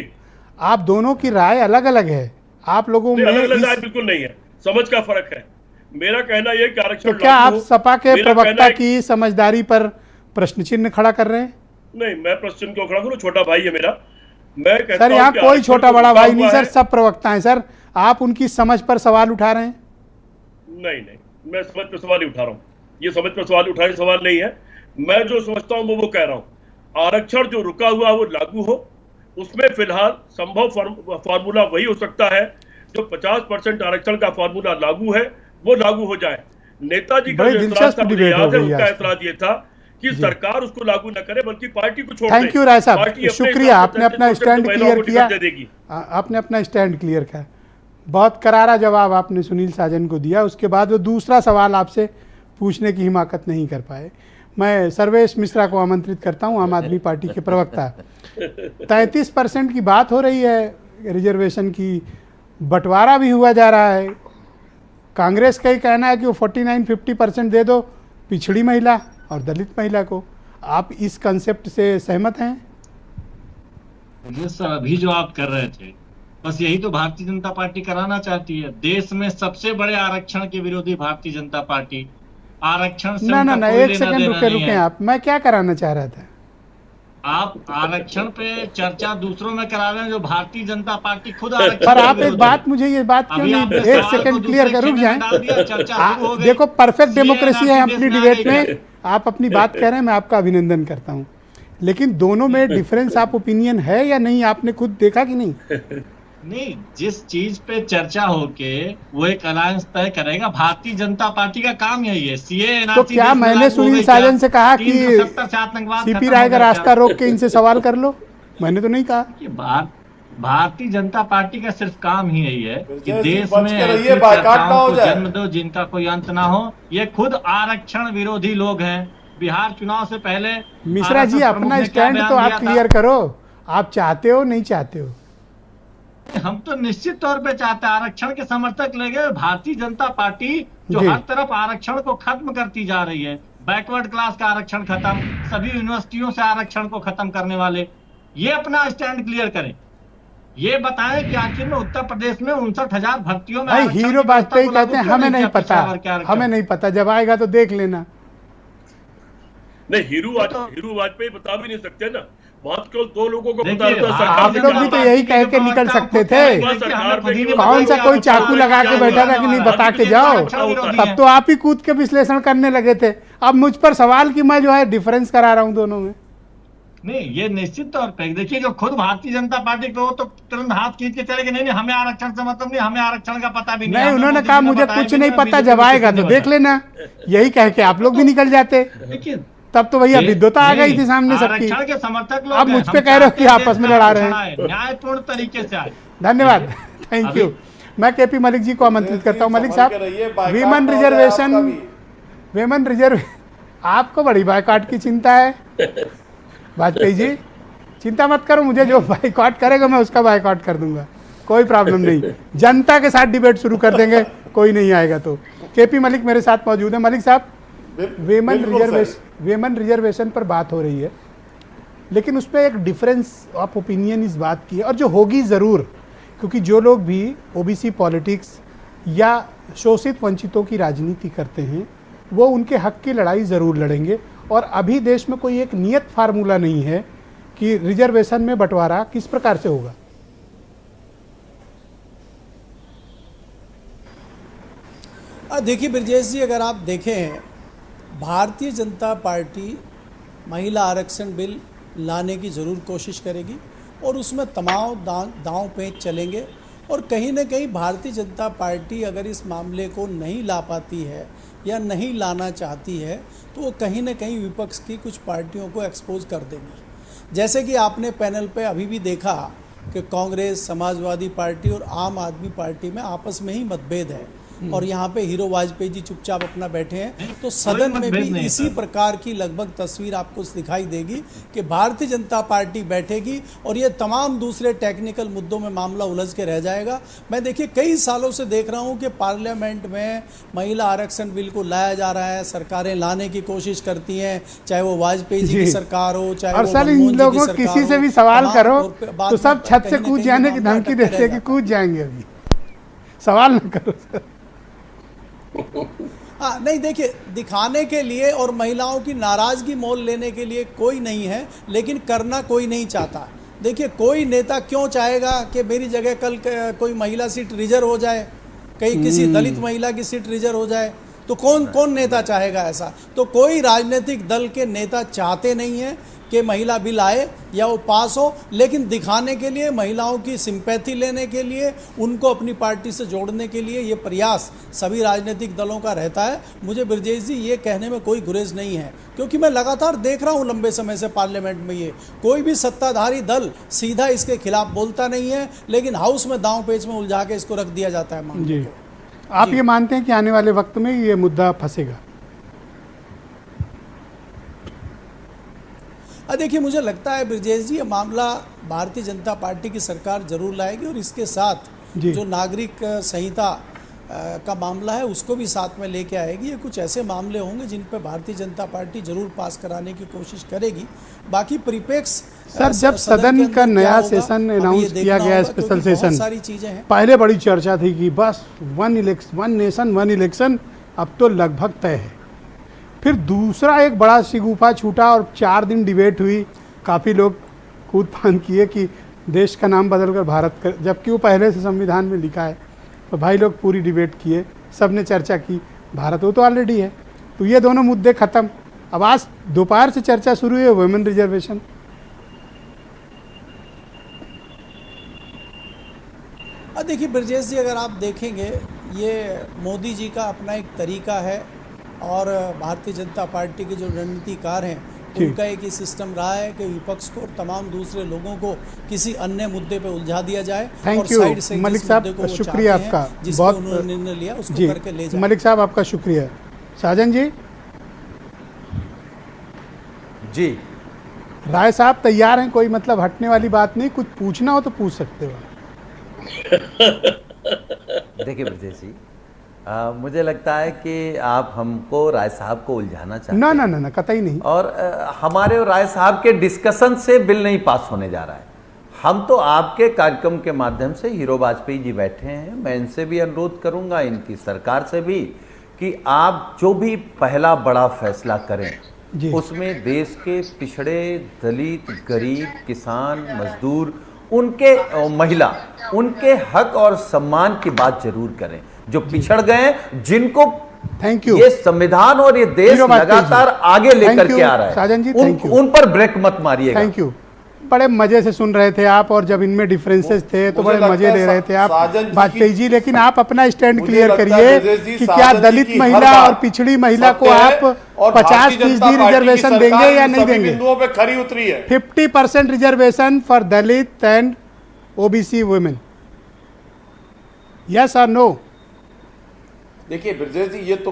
आप दोनों की राय अलग अलग है, आप लोगों में राय बिल्कुल नहीं है, समझ का फर्क है। मेरा कहना यह कि आरक्षण, तो क्या आप सपा के प्रवक्ता की समझदारी पर प्रश्न चिन्ह खड़ा कर रहे हैं? नहीं, मैं प्रश्न चिन्ह क्यों खड़ा करूं, छोटा भाई है मेरा। मैं कहता सर यहाँ कोई छोटा बड़ा भाई नहीं सर, सब प्रवक्ता हैं सर, आप उनकी समझ पर सवाल उठा रहे हैं। नहीं, मैं समझ पर सवाल ही उठा रहा हूँ, ये समझ पर सवाल उठाने सवाल नहीं है। मैं जो समझता हूँ वो कह रहा हूँ, आरक्षण जो रुका हुआ वो लागू हो, उसमें फिलहाल संभव फार्मूला वही हो सकता है जो 50% आरक्षण का फार्मूला लागू है वो लागू हो जाए। नेताजी का उनका ऐतराज ये था कि सरकार उसको लागू न करे बल्कि पार्टी को छोड़ दे। थैंक यू राय साहब, शुक्रिया, आपने अपना स्टैंड क्लियर किया, आपने अपना स्टैंड क्लियर किया। बहुत करारा जवाब आपने सुनील साजन को दिया, उसके बाद वो दूसरा सवाल आपसे पूछने की हिमाकत नहीं कर पाए। मैं सर्वेश मिश्रा को आमंत्रित करता हूं, आम आदमी पार्टी के प्रवक्ता। 33% की बात हो रही है रिजर्वेशन की, बंटवारा भी हुआ जा रहा है, कांग्रेस का ही कहना है कि वो 49-50% दे दो पिछड़ी महिला और दलित महिला को। आप इस कंसेप्ट से सहमत हैं? सर अभी जो आप कर रहे थे, बस यही तो भारतीय जनता पार्टी कराना चाहती है। देश में सबसे बड़े आरक्षण के विरोधी भारतीय जनता पार्टी, आरक्षण से ना एक सेकंड रुके आप, मैं क्या कराना चाह रहा था? आप आरक्षण पे चर्चा दूसरों में करा रहे हैं, जो भारतीय जनता पार्टी खुद पर आप एक बात, मुझे ये बात क्यों नहीं, एक सेकंड क्लियर कर, रुक जाएं। देखो परफेक्ट डेमोक्रेसी है अपनी डिबेट में, आप अपनी बात कह रहे हैं, मैं आपका अभिनंदन करता हूं, लेकिन दोनों में डिफरेंस ऑफ ओपिनियन है या नहीं, आपने खुद देखा कि नहीं? नहीं, जिस चीज पे चर्चा होके वो एक अलायंस तय करेगा, भारतीय जनता पार्टी का काम यही है। सीए तो क्या मैंने सुनील साजन से कहा कि सीपी राय का रास्ता रोक के इनसे सवाल कर लो? मैंने तो नहीं कहा। भारतीय जनता पार्टी का सिर्फ काम ही यही है कि देश में ऐसी चर्चाओं को जन्म दो जिनका कोई अंत ना हो। ये खुद आरक्षण विरोधी लोग हैं। बिहार चुनाव से पहले मिश्रा जी अपना स्टैंड तो आप क्लियर करो, आप चाहते हो नहीं चाहते हो? हम तो निश्चित तौर पे चाहते हैं, आरक्षण के समर्थक लेंगे। भारतीय जनता पार्टी जो हर तरफ आरक्षण को खत्म करती जा रही है, बैकवर्ड क्लास का आरक्षण खत्म, सभी यूनिवर्सिटियों से आरक्षण को खत्म करने वाले, ये अपना स्टैंड क्लियर करें। ये बताएं कि आखिर में उत्तर प्रदेश में 59,000 भर्तियों में हीरो वाजपेयी कहते हैं हमें नहीं पता, हमें नहीं पता, जब आएगा तो देख लेना। नहीं, हीरो वाजपेयी बता भी नहीं सकते ना, बात को दो लोगों को देखिए, बता रहा था, आप लोग भी तो यही कह के निकल सकते थे। कौन सा कोई चाकू लगा के बैठा था कि नहीं बता के जाओ, तब तो आप ही कूद के विश्लेषण करने लगे थे। अब मुझ पर सवाल कि मैं जो है डिफरेंस करा रहा हूं दोनों में। नहीं, ये निश्चित तौर पर देखिए, जो खुद भारतीय जनता पार्टी को तो तुरंत हाथ खींच के चले गए, नहीं हमें आरक्षण से मतलब नहीं, हमें आरक्षण का पता भी नहीं। उन्होंने कहा मुझे कुछ नहीं पता, जब आएगा तो देख लेना, यही कह के आप लोग भी निकल जाते। तब तो भैया विद्वता आ गई थी सामने सबकी। आरक्षण के समर्थक लोग अब मुझ पे कह रहे हो कि आपस में लड़ा रहे हैं। न्यायपूर्ण तरीके से आए। धन्यवाद, थैंक यू। मैं केपी मलिक जी को आमंत्रित करता हूँ। मलिक साहब, वीमेन रिजर्व आपको बड़ी बाइकॉट की चिंता है। वाजपेयी जी चिंता मत करो, मुझे जो बाइकॉट करेगा मैं उसका बाइकॉट कर दूंगा, कोई प्रॉब्लम नहीं। जनता के साथ डिबेट शुरू कर देंगे, कोई नहीं आएगा तो। केपी मलिक मेरे साथ मौजूद है। मलिक साहब, वीमेन रिजर्वेशन पर बात हो रही है, लेकिन उसमें एक डिफरेंस ऑफ ओपिनियन इस बात की है, और जो होगी ज़रूर, क्योंकि जो लोग भी ओबीसी पॉलिटिक्स या शोषित वंचितों की राजनीति करते हैं वो उनके हक की लड़ाई ज़रूर लड़ेंगे। और अभी देश में कोई एक नियत फार्मूला नहीं है कि रिजर्वेशन में बंटवारा किस प्रकार से होगा। देखिए ब्रजेश जी, अगर आप देखें, भारतीय जनता पार्टी महिला आरक्षण बिल लाने की ज़रूर कोशिश करेगी और उसमें तमाम दांव पेंच चलेंगे। और कहीं ना कहीं भारतीय जनता पार्टी अगर इस मामले को नहीं ला पाती है या नहीं लाना चाहती है तो वो कहीं ना कहीं विपक्ष की कुछ पार्टियों को एक्सपोज कर देंगी। जैसे कि आपने पैनल पे अभी भी देखा कि कांग्रेस, समाजवादी पार्टी और आम आदमी पार्टी में आपस में ही मतभेद है, और यहाँ पे हीरो वाजपेयी जी चुपचाप अपना बैठे हैं। तो सदन में भी इसी प्रकार की लगभग तस्वीर आपको दिखाई देगी कि भारतीय जनता पार्टी बैठेगी और ये तमाम दूसरे टेक्निकल मुद्दों में मामला उलझ के रह जाएगा। मैं देखिए कई सालों से देख रहा हूँ कि पार्लियामेंट में महिला आरक्षण बिल को लाया जा रहा है, सरकारें लाने की कोशिश करती हैं, चाहे वो वाजपेयी जी की सरकार हो, चाहे और सर इन लोगों किसी से भी सवाल करो तो सब छत से कूद जाने की धमकी देते हैं कि कूद जाएंगे, अभी सवाल न करो सर। हाँ नहीं, देखिए दिखाने के लिए और महिलाओं की नाराजगी मोल लेने के लिए कोई नहीं है, लेकिन करना कोई नहीं चाहता। देखिए कोई नेता क्यों चाहेगा कि मेरी जगह कल कोई महिला सीट रिजर्व हो जाए, कहीं किसी दलित महिला की सीट रिजर्व हो जाए, तो कौन नेता चाहेगा ऐसा। तो कोई राजनीतिक दल के नेता चाहते नहीं है कि महिला बिल आए या वो पास हो, लेकिन दिखाने के लिए, महिलाओं की सिंपैथी लेने के लिए, उनको अपनी पार्टी से जोड़ने के लिए ये प्रयास सभी राजनीतिक दलों का रहता है। मुझे ब्रजेश जी ये कहने में कोई गुरेज नहीं है, क्योंकि मैं लगातार देख रहा हूँ लंबे समय से पार्लियामेंट में ये कोई भी सत्ताधारी दल सीधा इसके खिलाफ बोलता नहीं है, लेकिन हाउस में दांव पेच में उलझा के इसको रख दिया जाता है मामले को। आप ये मानते हैं कि आने वाले वक्त में ये मुद्दा फंसेगा? देखिए मुझे लगता है ब्रजेश जी, ये मामला भारतीय जनता पार्टी की सरकार जरूर लाएगी और इसके साथ जो नागरिक संहिता का मामला है उसको भी साथ में लेके आएगी। ये कुछ ऐसे मामले होंगे जिन पर भारतीय जनता पार्टी जरूर पास कराने की कोशिश करेगी। बाकी परिप्रेक्ष्य सर, जब सदन का नया सेशन अनाउंस किया गया, स्पेशल सेशन, सारी चीजें हैं। पहले बड़ी चर्चा थी कि बस वन नेशन वन इलेक्शन, अब तो लगभग तय है। फिर दूसरा एक बड़ा शिगुफा छूटा और 4 दिन डिबेट हुई, काफ़ी लोग कूद फान किए कि देश का नाम बदलकर भारत कर, जबकि वो पहले से संविधान में लिखा है। तो भाई लोग पूरी डिबेट किए, सब ने चर्चा की, भारत वो तो ऑलरेडी है। तो ये दोनों मुद्दे खत्म। अब आज दोपहर से चर्चा शुरू है वुमेन रिजर्वेशन। देखिए ब्रजेश जी, अगर आप देखेंगे ये मोदी जी का अपना एक तरीका है और भारतीय जनता पार्टी के जो रणनीतिकार हैं उनका एक ही सिस्टम रहा है कि विपक्ष को और तमाम दूसरे लोगों को किसी अन्य मुद्दे पे उलझा दिया जाए। थैंक यू मलिक साहब, शुक्रिया आपका, बहुत उन्होंने निर्णय लिया उसको जी करके ले जाए। मलिक साहब आपका शुक्रिया। शाहजहां जी, राय साहब तैयार हैं, कोई मतलब हटने वाली बात नहीं, कुछ पूछना हो तो पूछ सकते हो। देखिए ब्रजेश जी, मुझे लगता है कि आप हमको राय साहब को उलझाना चाहते हैं। ना कतई नहीं। और हमारे और राय साहब के डिस्कशन से बिल नहीं पास होने जा रहा है। हम तो आपके कार्यक्रम के माध्यम से, हीरो वाजपेयी जी बैठे हैं, मैं इनसे भी अनुरोध करूंगा, इनकी सरकार से भी, कि आप जो भी पहला बड़ा फैसला करें जी। उसमें देश के पिछड़े, दलित, गरीब, किसान, मजदूर, उनके महिला, उनके हक और सम्मान की बात जरूर करें। जो पिछड़ गए, जिनको थैंक यू, ये संविधान और ये देश लगातार आगे लेकर के आ रहा है, साजन जी, उन पर ब्रेक मत मारिएगा। Thank you. बड़े मजे से सुन रहे थे आप, और जब इनमें डिफरेंसेस थे तो बड़े मजे ले रहे थे आप वाजपेयी जी। लेकिन आप अपना स्टैंड क्लियर करिए कि क्या दलित महिला और पिछड़ी महिला को आप 50% रिजर्वेशन देंगे या नहीं देंगे? बिंदुओं पे खरी उतरी है। 50% reservation for Dalit and OBC women, yes और नो? देखिए ब्रजेश जी, ये तो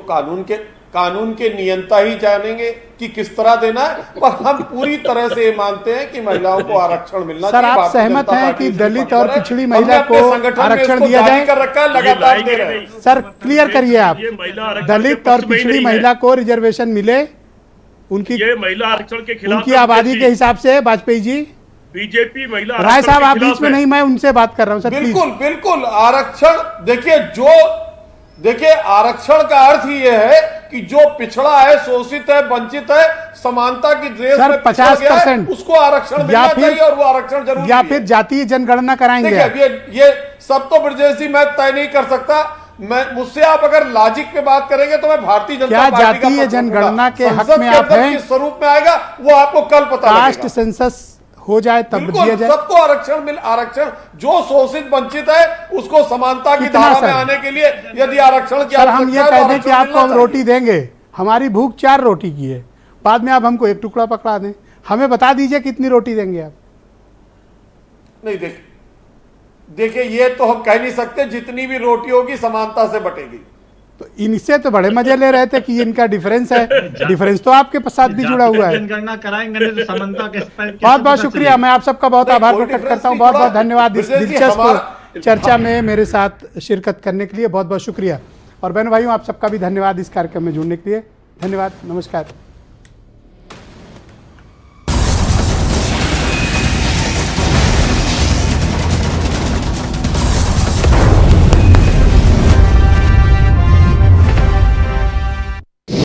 कानून के नियंता ही जानेंगे कि किस तरह देना है, पर हम पूरी तरह से ये मानते हैं कि महिलाओं को आरक्षण मिलना सर, चाहिए। आप सहमत हैं कि दलित और पिछड़ी महिला को आरक्षण दिया जाए? कर रखा है, लगातार दे रहे हैं। सर क्लियर करिए आप, दलित और पिछड़ी महिला को रिजर्वेशन मिले उनकी, ये महिला आरक्षण के खिलाफ उनकी आबादी के हिसाब से? वाजपेयी जी, बीजेपी महिला राय साहब आप बीच में नहीं, मैं उनसे बात कर रहा हूं सर। बिल्कुल बिल्कुल आरक्षण, देखिए आरक्षण का अर्थ ही ये है कि जो पिछड़ा है, शोषित है, वंचित है, समानता की ड्रेस सर, में पिछड़ गया है, 50% उसको आरक्षण मिलना चाहिए, और वो आरक्षण जरूर या फिर जातीय जनगणना कराएंगे? देखिए ये सब तो ब्रजेश जी मैं तय नहीं कर सकता। मुझसे आप अगर लॉजिक पे बात करेंगे तो मैं भारतीय जनता क्या पार्टी का जातीय जनगणना के हक में आप हैं? किस स्वरूप में आएगा वो आपको कल पता कास्ट लगेगा। सेंसस हो जाए तब दिया जाए। सबको आरक्षण जो शोषित वंचित है उसको समानता की धारा में आने के लिए यदि आरक्षण की सर, हम ये आवश्यकता है कहते हैं कि आपको हम रोटी देंगे, हमारी भूख 4 रोटी की है, बाद में आप हमको 1 टुकड़ा पकड़ा दें। हमें बता दीजिए कितनी रोटी देंगे आप? नहीं, देखिए ये तो हम कह नहीं सकते, जितनी भी रोटी होगी समानता से बटेगी। तो इनसे तो बड़े मजे ले रहे थे कि इनका डिफरेंस है, डिफरेंस तो आपके साथ भी जुड़ा हुआ है। जनगणना कराएंगे नहीं तो समानता बहुत बहुत शुक्रिया, मैं आप सबका बहुत आभार प्रकट करता हूँ। बहुत बहुत धन्यवाद इस दिलचस्प चर्चा में मेरे साथ शिरकत करने के लिए, बहुत बहुत शुक्रिया। और बहनों भाइयों, आप सबका भी धन्यवाद इस कार्यक्रम में जुड़ने के लिए। धन्यवाद, नमस्कार।